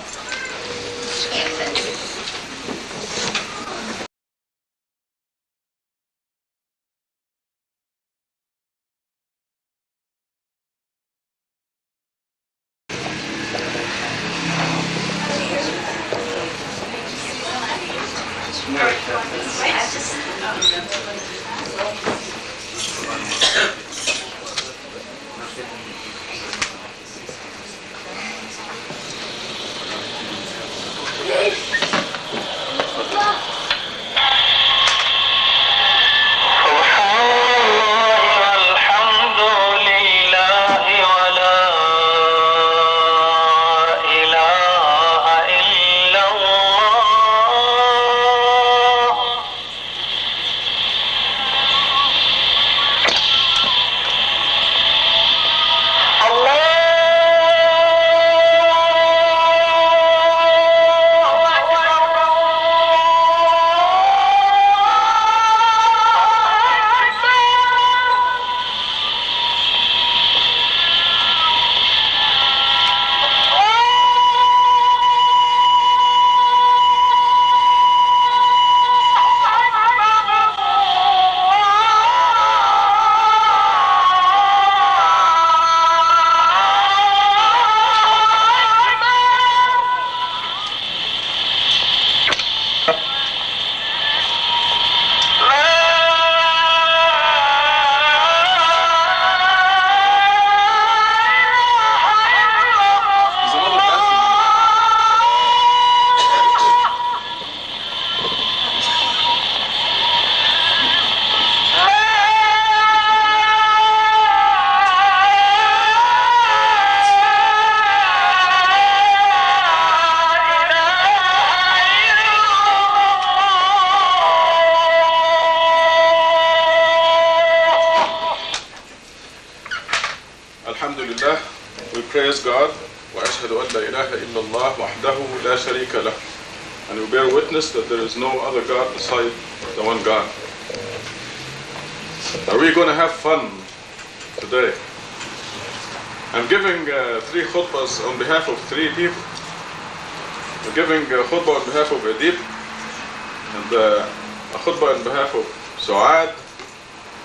S1: praise God. وأشهد أن لا إله إلا الله وحده لا شريك له. And we bear witness that there is no other God beside the one God. Are we going to have fun today? I'm giving 3 khutbahs on behalf of 3 people. I'm giving a khutbah on behalf of Edip, and a khutbah on behalf of Suad,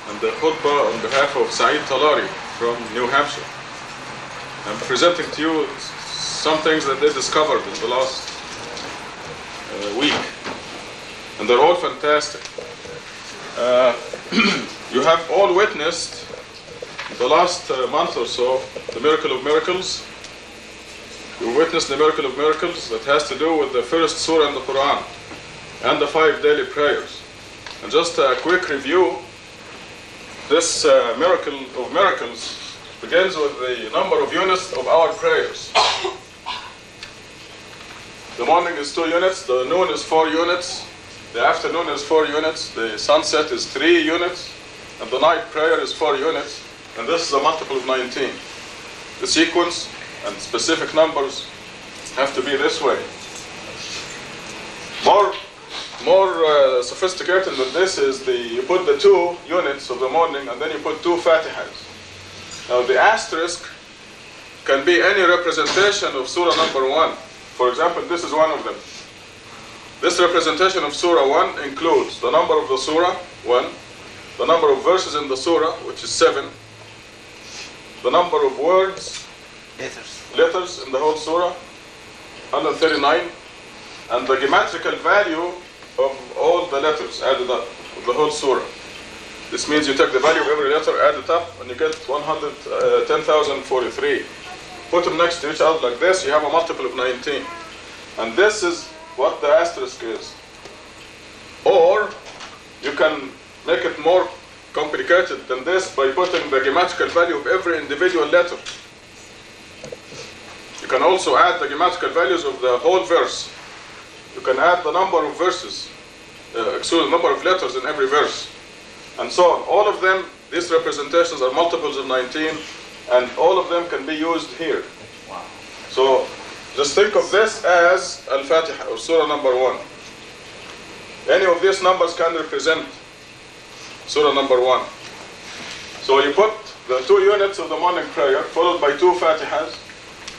S1: and a khutbah on behalf of Saeed Talari from New Hampshire. I'm presenting to you some things that they discovered in the last week, and they're all fantastic. You have all witnessed the last month or so the miracle of miracles. You witnessed the miracle of miracles that has to do with the first surah in the Quran and the 5 daily prayers. And just a quick review, this miracle of miracles begins with the number of units of our prayers. The morning is 2 units, the noon is 4 units, the afternoon is 4 units, the sunset is 3 units, and the night prayer is 4 units, and this is a multiple of 19. The sequence and specific numbers have to be this way. More sophisticated than this is you put the 2 units of the morning and then you put 2 Fatihas. Now the asterisk can be any representation of surah number 1. For example, this is one of them. This representation of surah 1 includes the number of the surah, 1, the number of verses in the surah, which is 7, the number of words, letters in the whole surah, 139, and the geometrical value of all the letters added up of the whole surah. This means you take the value of every letter, add it up, and you get 10,043. Put them next to each other like this, you have a multiple of 19. And this is what the asterisk is. Or you can make it more complicated than this by putting the geometrical value of every individual letter. You can also add the geometrical values of the whole verse. You can add the number of verses, the number of letters in every verse, and so on. All of them, these representations are multiples of 19, and all of them can be used here. Wow. So just think of this as Al-Fatiha, or Surah number 1. Any of these numbers can represent Surah number 1. So you put the 2 units of the morning prayer, followed by 2 Fatihas,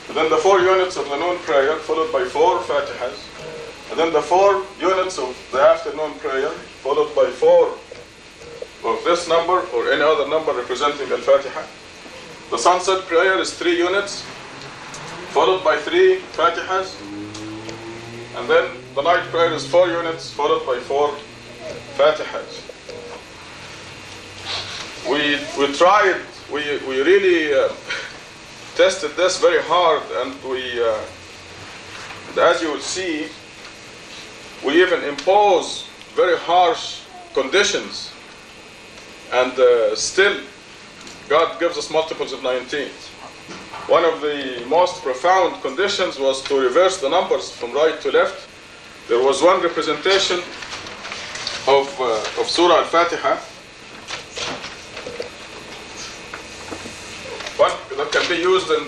S1: and then the 4 units of the noon prayer, followed by 4 Fatihas, and then the 4 units of the afternoon prayer, followed by 4 of this number or any other number representing Al-Fatiha. The sunset prayer is 3 units, followed by 3 Fatihas, and then the night prayer is 4 units, followed by 4 Fatihas. We tried, we really tested this very hard, and as you will see, we even impose very harsh conditions, and still God gives us multiples of 19. One of the most profound conditions was to reverse the numbers from right to left. There was one representation of Surah Al-Fatiha, one that can be used in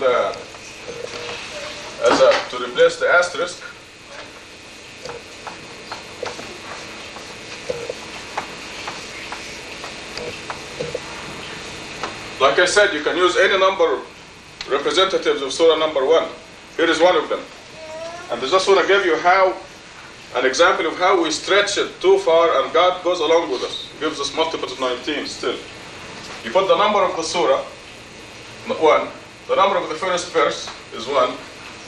S1: to replace the asterisk. Like I said, you can use any number of representatives of Surah number 1. Here is one of them. And I just want to give you an example of how we stretch it too far, and God goes along with us. He gives us multiples of 19 still. You put the number of the surah, 1. The number of the first verse is 1.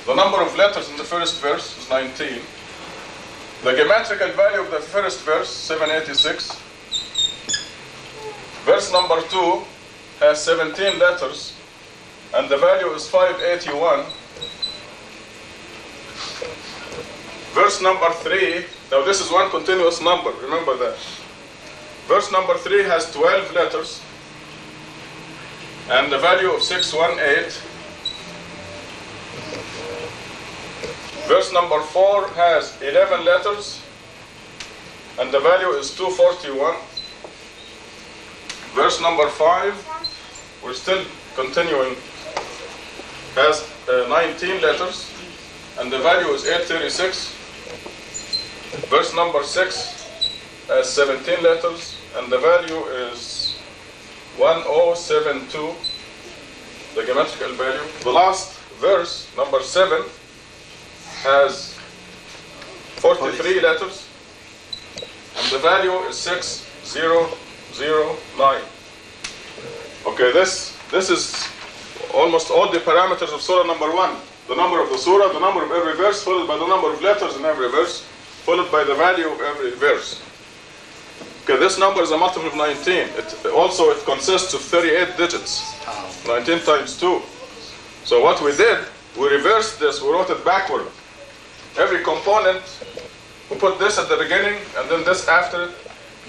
S1: The number of letters in the first verse is 19. The geometrical value of the first verse, 786. Verse number 2 has 17 letters, and the value is 581. Verse number 3, now this is one continuous number, remember that. Verse number 3 has 12 letters, and the value of 618. Verse number 4 has 11 letters, and the value is 241. Verse number 5, we're still continuing has 19 letters, and the value is 836. Verse number 6 has 17 letters, and the value is 1072, the geometrical value. The last verse, number 7, has 43 letters, and the value is 6009. Okay, this is almost all the parameters of surah number 1. The number of the surah, the number of every verse, followed by the number of letters in every verse, followed by the value of every verse. Okay, this number is a multiple of 19. It consists of 38 digits. 19 times 2. So what we did, we reversed this, we wrote it backward. Every component, we put this at the beginning and then this after it,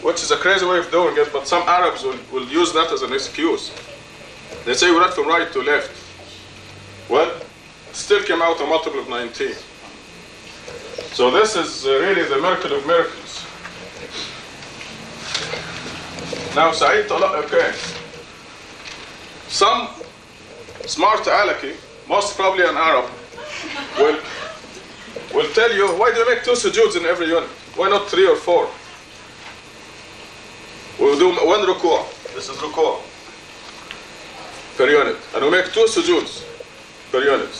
S1: which is a crazy way of doing it, but some Arabs will use that as an excuse. They say we read from right to left. Well, it still came out a multiple of 19. So this is really the miracle of miracles. Now, Saeed Talal, okay. Some smart alaki, most probably an Arab, will tell you, why do you make 2 sujuds in every unit? Why not 3 or 4? We'll do 1 ruku'. This is ruku' per unit. And we make 2 sujuds per unit.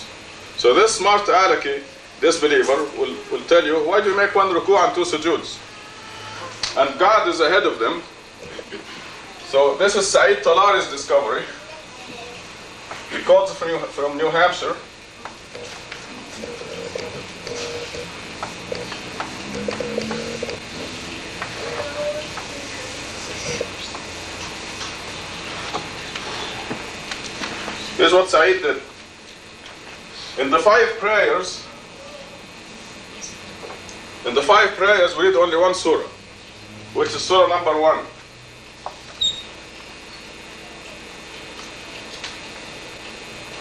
S1: So this smart alaki, this believer, will tell you, why do you make 1 ruku' and 2 sujuds? And God is ahead of them. So this is Saeed Talari's discovery. He calls it from New Hampshire. Here's what Saeed did. In the 5 prayers, we read only 1 surah, which is surah number 1.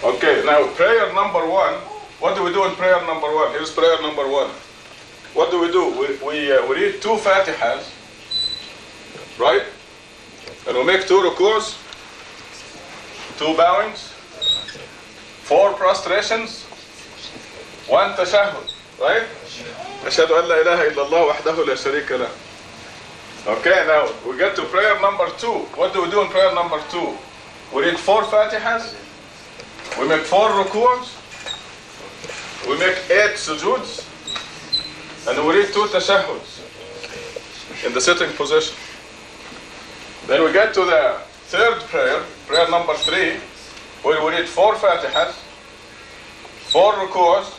S1: Okay, now prayer number 1. What do we do in prayer number 1? Here's prayer number 1. What do? We read 2 Fatihas, right? And we make 2 rukus, 2 bowings, 4 prostrations, 1 tashahhud, right? Ashhadu an la ilaha illallah wahdahu la sharika lah. Okay, now we get to prayer number 2. What do we do in prayer number 2? We read 4 Fatihas, we make 4 rukus, we make 8 sujuds, and we read 2 tashahhuds in the sitting position. Then we get to the 3rd prayer, prayer number 3, where we read 4 Fatihas, 4 rukus,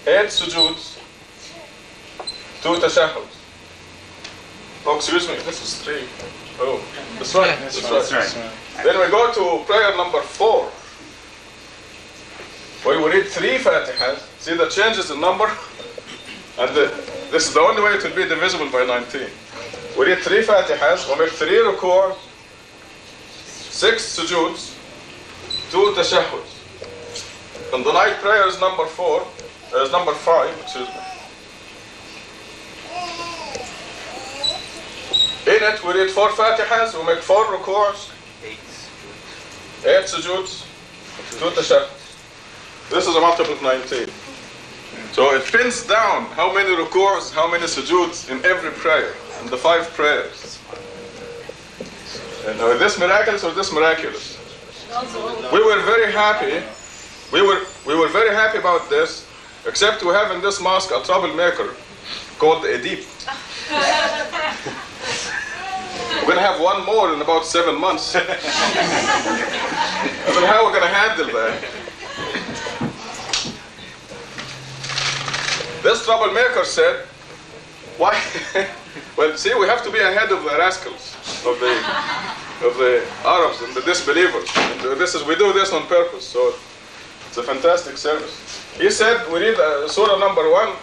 S1: 8 sujuds, 2 tashahhuds. Oh, excuse me, this is 3. Oh, that's right. That's right. Then we go to prayer number 4, where we read 3 Fatihas. See the changes in number? And this is the only way it will be divisible by 19. We read 3 Fatihas, we make 3 rukus, 6 sujuds, 2 tashahhuds. And the night prayer is number 5, excuse me. In it, we read 4 Fatihas, we make 4 rukus, 8 sujuds, 2 tashahhuds. This is a multiple of 19. So it pins down how many rukus, how many sujuds in every prayer, in the 5 prayers. And is this miraculous or this miraculous? We were very happy. We were very happy about this, except we have in this mosque a troublemaker called Edip. We're going to have one more in about 7 months. I don't know how we're going to handle that. This troublemaker said, why? Well, see, we have to be ahead of the rascals, of the Arabs and the disbelievers. And we do this on purpose, so it's a fantastic service. He said, we read surah number 1,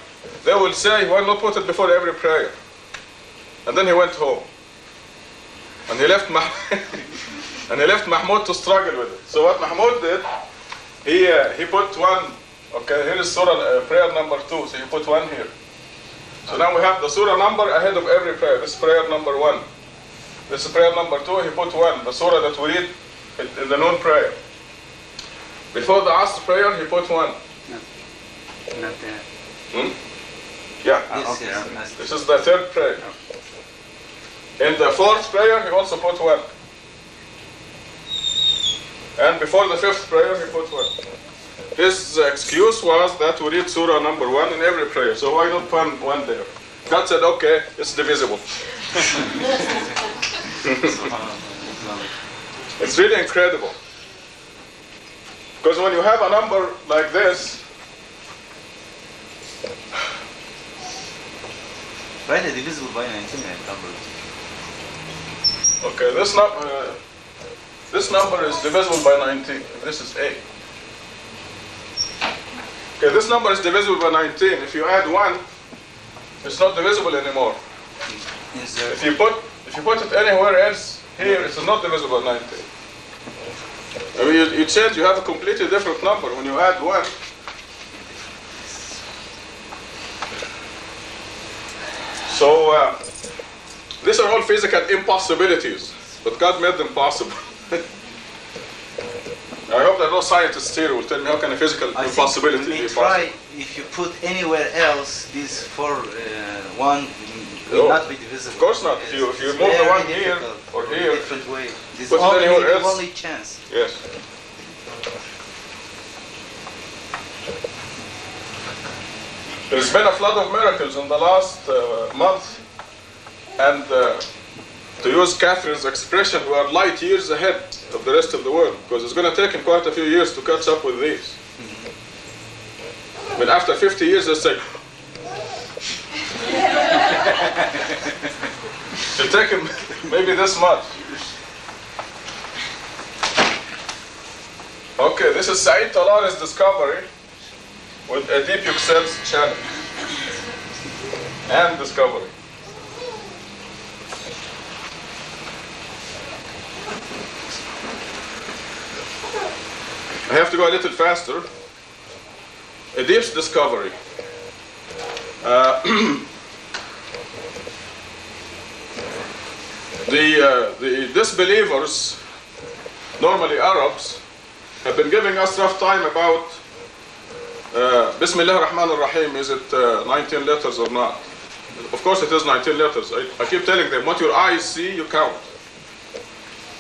S1: they will say, why not put it before every prayer? And then he went home. And he left Mahmoud to struggle with it. So what Mahmoud did, he put 1, okay, here is surah prayer number 2, so he put 1 here. So now we have the surah number ahead of every prayer. This is prayer number 1. This is prayer number 2, he put 1, the surah that we read in the noon prayer. Before the Asr prayer, he put 1.
S2: Not there.
S1: Hmm? Yeah.
S3: Yes,
S2: Okay,
S3: yes,
S2: okay.
S3: yes.
S1: This is the third prayer. In the fourth prayer, he also put 1. And before the fifth prayer, he put 1. His excuse was that we read surah number 1 in every prayer, so why not put 1 there? God said, okay, it's divisible. It's really incredible. Because when you have a number like this,
S3: Right, divisible by 19 number.
S1: okay, this number is divisible by 19. This is 8. Okay, this number is divisible by 19. If you add 1, it's not divisible anymore.
S3: Is there
S1: If you put it anywhere else here, it is not divisible by 19. I mean, you change, you have a completely different number when you add 1. So these are all physical impossibilities, but God made them possible. I hope there are no scientists here who will tell me how can a physical
S3: I think
S1: impossibility
S3: we
S1: be
S3: may
S1: possible.
S3: try, if you put anywhere else, this 1 will
S1: No,
S3: not be divisible.
S1: of course not. If you
S3: It's
S1: move the
S3: very
S1: 1 here
S3: difficult,
S1: or
S3: in a
S1: here,
S3: different way. This
S1: put it
S3: only
S1: anywhere
S3: the
S1: else.
S3: only chance.
S1: Yes. There's been a flood of miracles in the last month, and to use Catherine's expression, we are light years ahead of the rest of the world, because it's going to take him quite a few years to catch up with these. But after 50 years, they say, it'll take him maybe this much. Okay, this is Said Talari's discovery with Adib Yüksel's channel and discovery. I have to go a little faster. Adib's discovery. The disbelievers, normally Arabs, have been giving us rough time about Bismillah ar-Rahman ar-Rahim, is it 19 letters or not? Of course it is 19 letters. I keep telling them, what your eyes see, you count.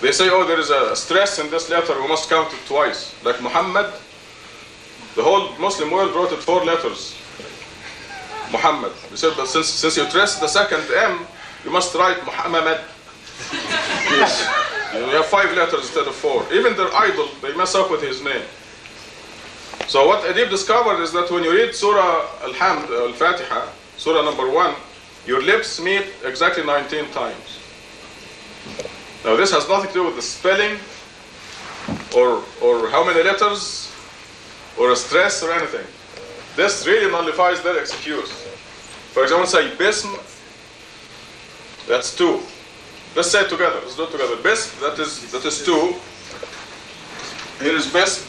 S1: They say, oh, there is a stress in this letter, we must count it twice. Like Muhammad, the whole Muslim world wrote it 4 letters. Muhammad. They said, but since you stress the second M, you must write Muhammad. Yes. You have 5 letters instead of 4. Even their idol, they mess up with his name. So what Adib discovered is that when you read Surah Al-Hamd, Al-Fatiha, Surah number 1, your lips meet exactly 19 times. Now this has nothing to do with the spelling or how many letters or a stress or anything. This really nullifies their excuse. For example, say Bism, that's 2. Let's say it together. Let's do it together. Bism, that is 2. Here is Bism.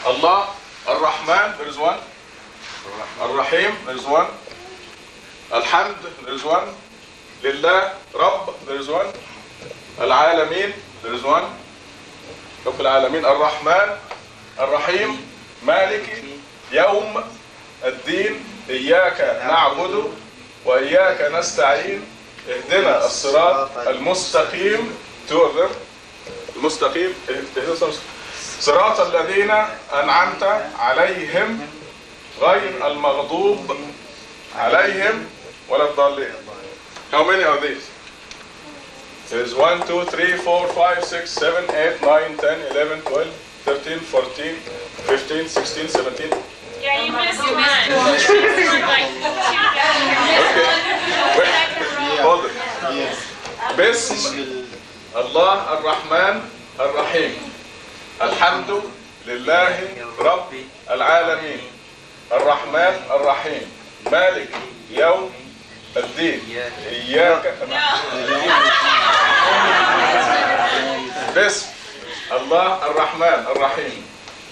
S1: Allah, Ar-Rahman, there is 1. Ar-Rahim, there is 1. Al-Hamd, there is 1. Lillah, Rabb, there is 1. Al-Alameen, there is 1. Rabb al-Alameen, Ar-Rahman, Ar-Rahim, Maliki, Yawm, Ad-Din, Iyaka na'budu, wa Iyaka nasta'in, Ihdina as-Sirat al-Mustaqim, 2 of them. Al-Mustaqim, صراط الذين أنعمت عليهم غير المغضوب عليهم ولا الضالين. How many are these? There's 1, 2, 3, 4, 5, 6, 7, 8, 9, 10, 11, 12, 13, 14, 15, 16, 17.
S6: Yeah, you missed one.
S1: Okay. Wait. Hold it. Bism Allah Ar-Rahman Ar-Rahim. الحمد لله رب العالمين الرحمن الرحيم مالك يوم الدين إياك بسم الله الرحمن الرحيم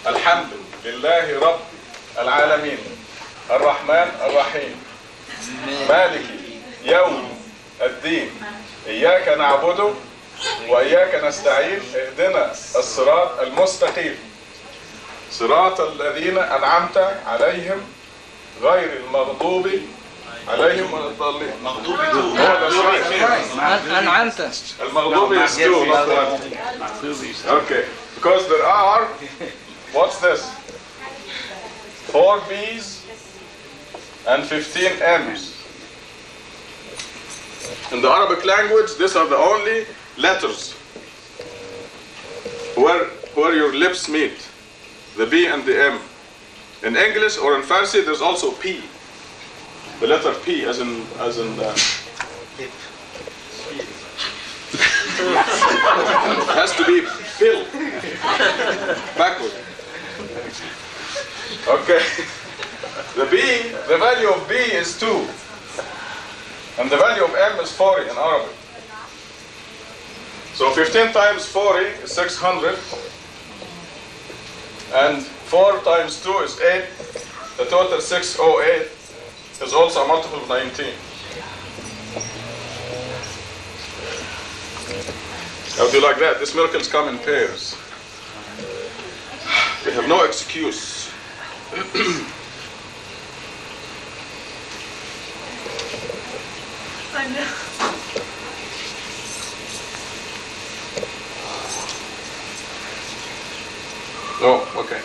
S1: الحمد لله رب العالمين الرحمن الرحيم مالك يوم الدين إياك نعبد وإياك نستعين اهدنا الصراط المستقيم صراط الذين أنعمت عليهم غير المغضوب عليهم ولا الضالين.
S3: مغضوب
S1: هو ده right.
S2: أنعمت.
S1: المغضوب is two, not one. Okay, because there are, what's this? 4 B's and 15 M's. In the Arabic language, these are the only letters where your lips meet, the B and the M. In English or in Farsi, there's also P, the letter P, as in has to be pill, backward. Okay, the value of B is 2, and the value of M is 40 in Arabic. So 15 times 40 is 600, and 4 times 2 is 8. The total 608 is also a multiple of 19. How do you like that? These miracles come in pairs. We have no excuse.
S6: I know.
S1: Oh, okay.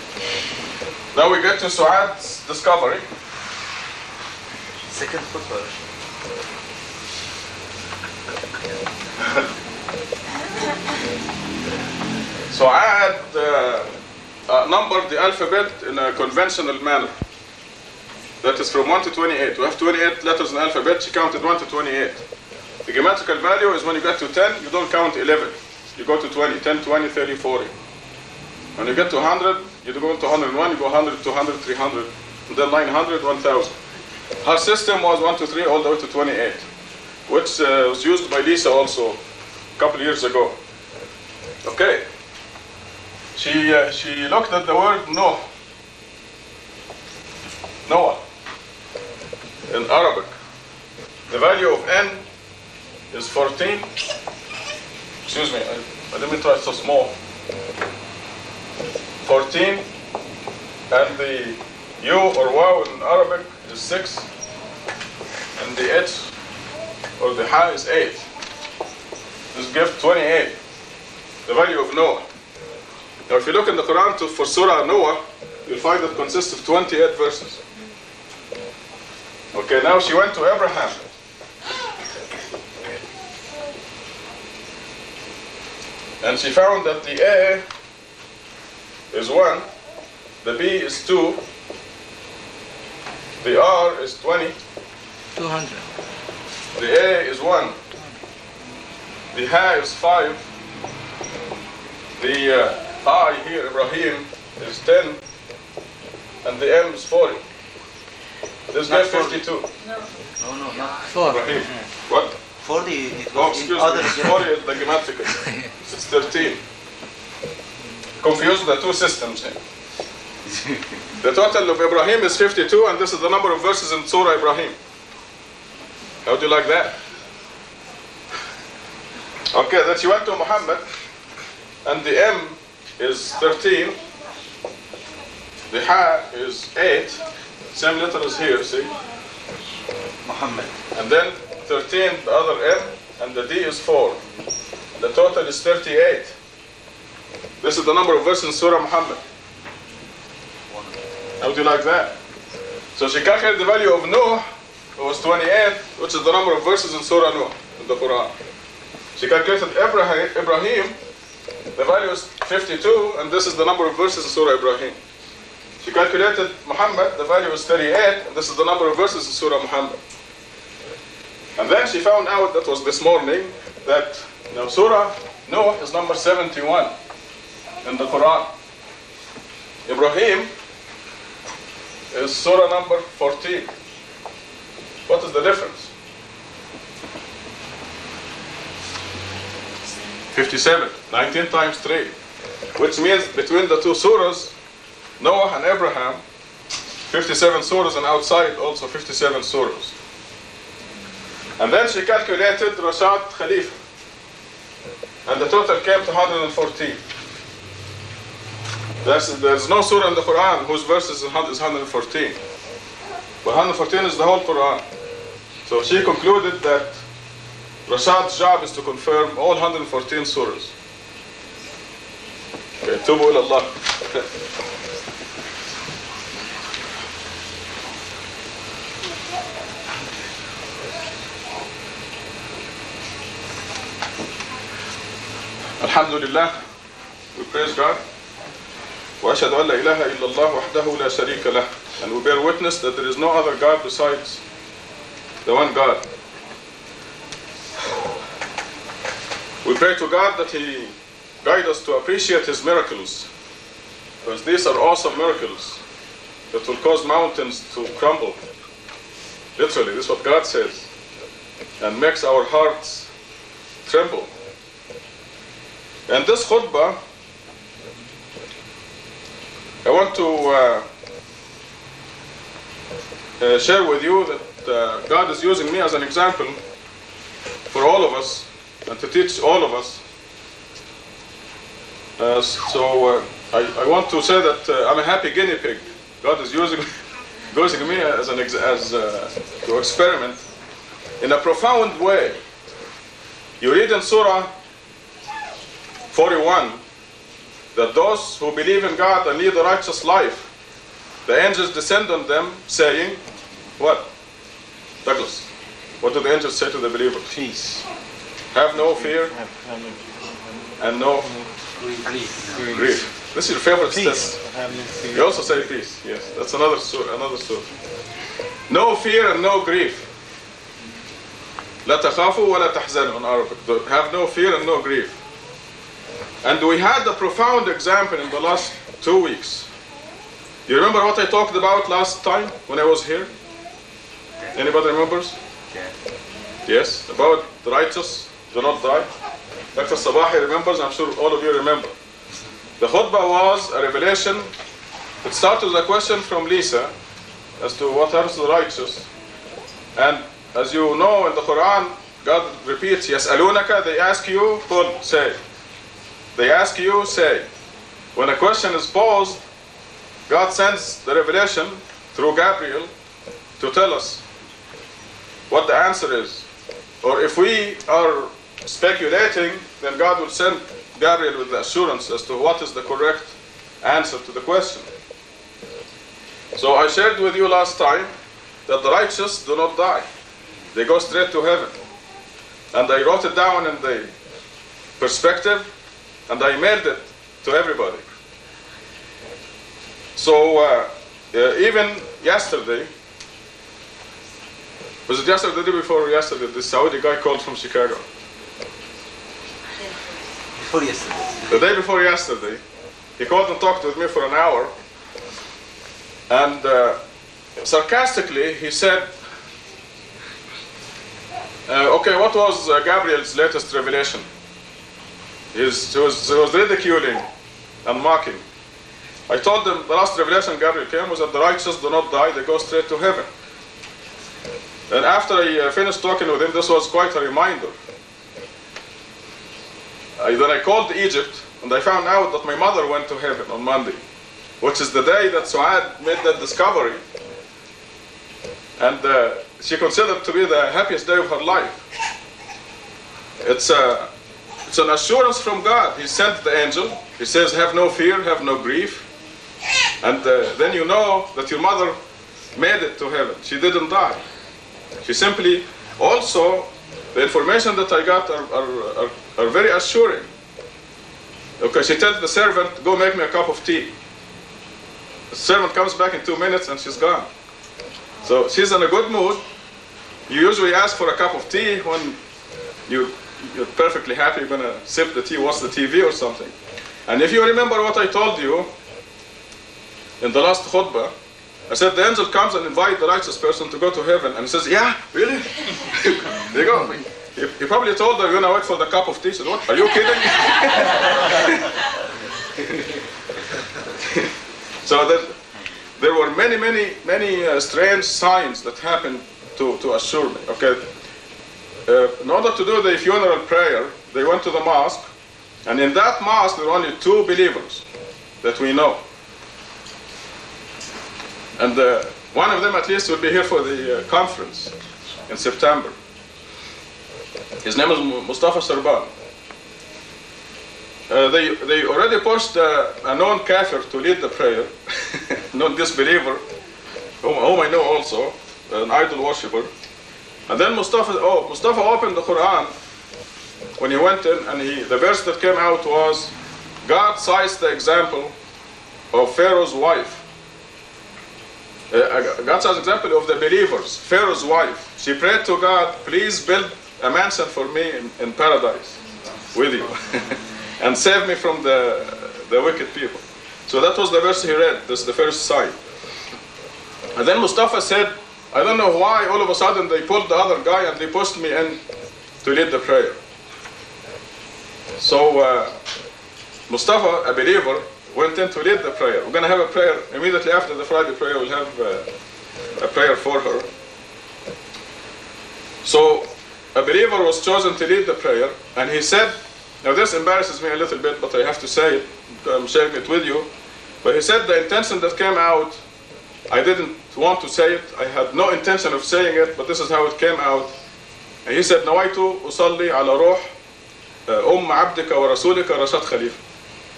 S1: Now we get to Su'ad's discovery.
S3: Second football.
S1: Su'ad numbered the alphabet in a conventional manner. That is from 1 to 28. We have 28 letters in the alphabet. She counted 1 to 28. The geometrical value is when you get to 10, you don't count 11. You go to 20, 10, 20, 30, 40. When you get to 100, you go to 101, you go 100, 200, 300, and then 900, 1000. Her system was 1 to 3 all the way to 28, which was used by Lisa also a couple years ago. Okay. She looked at the word Noah in Arabic. The value of N is 14. Excuse me, I didn't mean to write so small. 14, and the U or Waw in Arabic is 6, and the H or the Ha is 8. This gives 28, the value of Noah. Now if you look in the Quran for Surah Noah, you'll find it consists of 28 verses. Okay, now she went to Abraham. And she found that the A is 1, the B is 2, the R is 20,
S2: 200.
S1: the A is 1, the Ha is 5, the I here, Ibrahim, is 10, and the M is 40. This
S3: Not
S1: gives 52.
S3: No, not
S2: 4.
S1: Ibrahim. What?
S3: 40. It
S1: Oh,
S3: was
S1: excuse
S3: in
S1: me,
S3: other.
S1: 40 is the grammatical. It's 13. Confuse the two systems here. The total of Ibrahim is 52, and this is the number of verses in Surah Ibrahim. How do you like that? Okay, then she went to Muhammad, and the M is 13, the Ha is 8, same letter as here, see?
S3: Muhammad.
S1: And then 13, the other M, and the D is 4. The total is 38. This is the number of verses in Surah Muhammad. How do you like that? So she calculated the value of Noah, it was 28, which is the number of verses in Surah Noah, in the Quran. She calculated Ibrahim, the value is 52, and this is the number of verses in Surah Ibrahim. She calculated Muhammad, the value is 38, and this is the number of verses in Surah Muhammad. And then she found out, that was this morning, that now Surah Noah is number 71 in the Quran. Ibrahim is Surah number 14. What is the difference? 57, 19 times 3, which means between the two surahs, Noah and Abraham, 57 surahs, and outside also 57 surahs. And then she calculated Rashad Khalifa, and the total came to 114. There's no surah in the Quran whose verse is 114. But 114 is the whole Quran. So she concluded that Rashad's job is to confirm all 114 surahs. Okay, tubu ila Allah. Alhamdulillah, we praise God. وأشهد أن لا إله إلا الله وحده لا شريك له. And we bear witness that there is no other God besides the one God. We pray to God that He guide us to appreciate His miracles, because these are awesome miracles that will cause mountains to crumble. Literally, this is what God says, and makes our hearts tremble. And this khutbah, I want to share with you that God is using me as an example for all of us and to teach all of us. I want to say that I'm a happy guinea pig. God is using me as to experiment in a profound way. You read in Surah 41 that those who believe in God and lead a righteous life, the angels descend on them saying, what? Douglas, what do the angels say to the believer?
S3: Peace.
S1: Have no fear and no grief. This is your favorite
S3: Peace.
S1: step. You also say peace. Yes, that's another surah. No fear and no grief. لا تخافوا ولا تحزنوا in Arabic. Have no fear and no grief. And we had a profound example in the last 2 weeks. You remember what I talked about last time when I was here? Anybody remembers? Yes, about the righteous do not die. Dr. Sabahi remembers, I'm sure all of you remember. The khutbah was a revelation. It started with a question from Lisa as to what happens to the righteous. And as you know in the Quran, God repeats, يَسْأَلُونَكَ, they ask you, قُل, say. They ask you, say. When a question is posed, God sends the revelation through Gabriel to tell us what the answer is. Or if we are speculating, then God will send Gabriel with the assurance as to what is the correct answer to the question. So I shared with you last time that the righteous do not die. They go straight to heaven. And I wrote it down in the perspective, and I mailed it to everybody. So even yesterday, was it yesterday or the day before yesterday, the Saudi guy called from Chicago?
S3: Before yesterday.
S1: The day before yesterday, he called and talked with me for an hour. And sarcastically, he said, okay, what was Gabriel's latest revelation? He was ridiculing and mocking. I told him the last revelation Gabriel came was that the righteous do not die, they go straight to heaven. And after I finished talking with him, this was quite a reminder. Then I called Egypt, and I found out that my mother went to heaven on Monday, which is the day that Suad made that discovery. And she considered to be the happiest day of her life. It's an assurance from God. He sent the angel. He says, have no fear, have no grief. And then you know that your mother made it to heaven. She didn't die. She simply, also, the information that I got are very assuring. Okay, she tells the servant, go make me a cup of tea. The servant comes back in 2 minutes and she's gone. So she's in a good mood. You usually ask for a cup of tea when you're perfectly happy, you're going to sip the tea, watch the TV or something. And if you remember what I told you in the last khutbah, I said the angel comes and invites the righteous person to go to heaven. And he says, yeah, really? There you go. He probably told her, you're going to wait for the cup of tea. She said, what? Are you kidding? So there were many strange signs that happened to assure me. Okay. In order to do the funeral prayer, they went to the mosque. And in that mosque, there were only 2 believers. that we know. And one of them at least will be here for the conference in September. His name is Mustafa Sarban. They already pushed a known kafir to lead the prayer, known disbeliever, whom I know also, an idol worshipper. And then Mustafa opened the Quran when he went in, and the verse that came out was, God cites the example of Pharaoh's wife. God cites the example of the believers. Pharaoh's wife, she prayed to God, please build a mansion for me in paradise with you and save me from the wicked people. So that was the verse he read. This is the first sign. And then Mustafa said, I don't know why all of a sudden they pulled the other guy and they pushed me in to lead the prayer. So Mustafa, a believer, went in to lead the prayer. We're going to have a prayer immediately after the Friday prayer. We'll have a prayer for her. So a believer was chosen to lead the prayer, and he said, now this embarrasses me a little bit, but I have to say it. I'm sharing it with you. But he said the intention that came out, I didn't want to say it. I had no intention of saying it, but this is how it came out. And he said, نويت أصلي على روح عبدك ورسولك رشاد خليفة.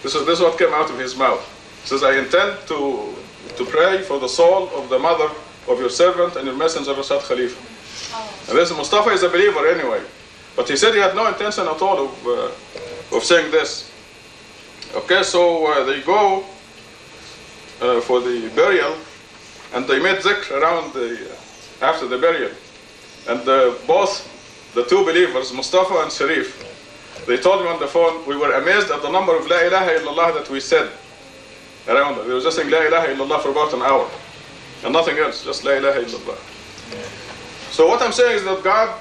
S1: This is what came out of his mouth. He says, I intend to pray for the soul of the mother of your servant and your messenger Rashad Khalifa. And this Mustafa is a believer anyway. But he said he had no intention at all of saying this. Okay, so they go for the burial, and they made zikr around after the burial. And both the two believers, Mustafa and Sharif, they told me on the phone, we were amazed at the number of La ilaha illallah that we said around it. They were just saying La ilaha illallah for about an hour. And nothing else, just La ilaha illallah. So what I'm saying is that God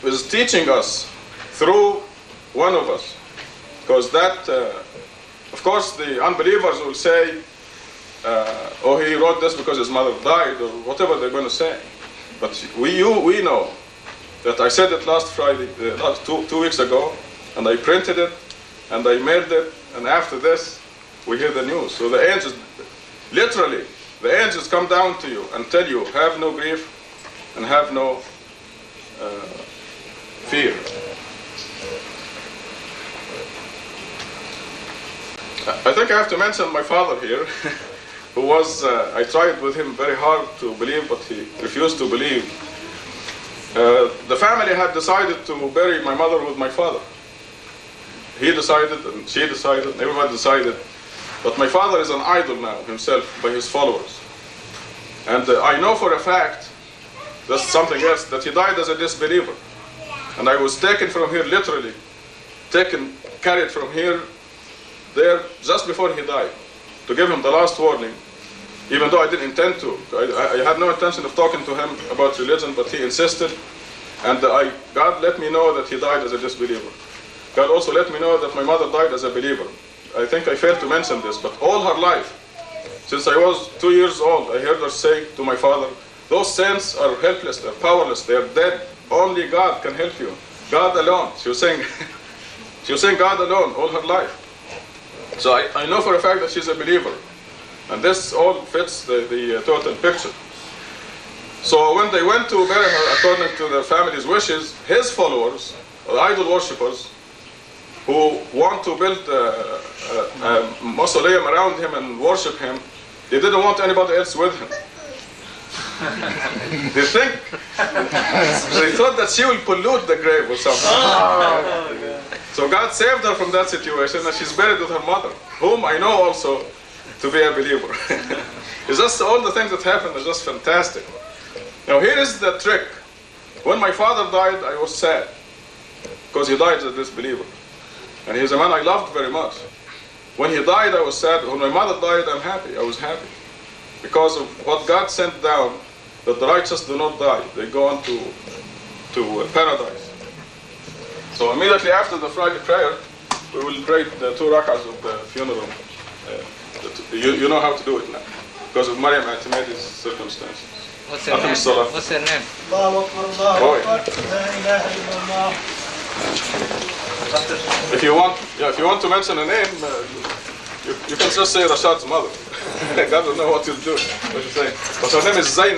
S1: is teaching us through one of us. Because that, of course, the unbelievers will say, oh, he wrote this because his mother died, or whatever they're going to say. But we know that I said it last Friday, last 2 weeks ago, and I printed it, and I mailed it, and after this, we hear the news. So the angels, literally, the angels come down to you and tell you, have no grief and have no fear. I think I have to mention my father here, who was, I tried with him very hard to believe, but he refused to believe. The family had decided to bury my mother with my father. He decided, and she decided, and everybody decided. But my father is an idol now himself by his followers. And I know for a fact, that's something else, that he died as a disbeliever. And I was taken from here, literally, carried from here, there, just before he died, to give him the last warning, even though I didn't intend to. I had no intention of talking to him about religion, but he insisted. And God let me know that he died as a disbeliever. God also let me know that my mother died as a believer. I think I failed to mention this, but all her life, since I was 2 years old, I heard her say to my father, those saints are helpless, they're powerless, they're dead. Only God can help you. God alone. She was saying God alone all her life. So I know for a fact that she's a believer. And this all fits the total picture. So when they went to bury her according to the family's wishes, his followers, or idol worshippers, who want to build a mausoleum around him and worship him, they didn't want anybody else with him. They thought that she will pollute the grave or something. So God saved her from that situation, and she's buried with her mother, whom I know also to be a believer. It's just all the things that happened are just fantastic. Now here is the trick. When my father died, I was sad, because he died as a disbeliever. And he's a man I loved very much. When he died, I was sad. When my mother died, I'm happy. I was happy. Because of what God sent down, that the righteous do not die. They go on to paradise. So immediately after the Friday prayer, we will pray the 2 rak'ahs of the funeral. You know how to do it now, because of Maryam Atimedi's circumstances.
S2: What's her name? What's her name?
S5: Allahu Akbar, Allahu Akbar, La ilaha illallah.
S1: If you want to mention a name, You can just say Rashad's mother. God will know what you're doing. What you say. But her name is Zainab.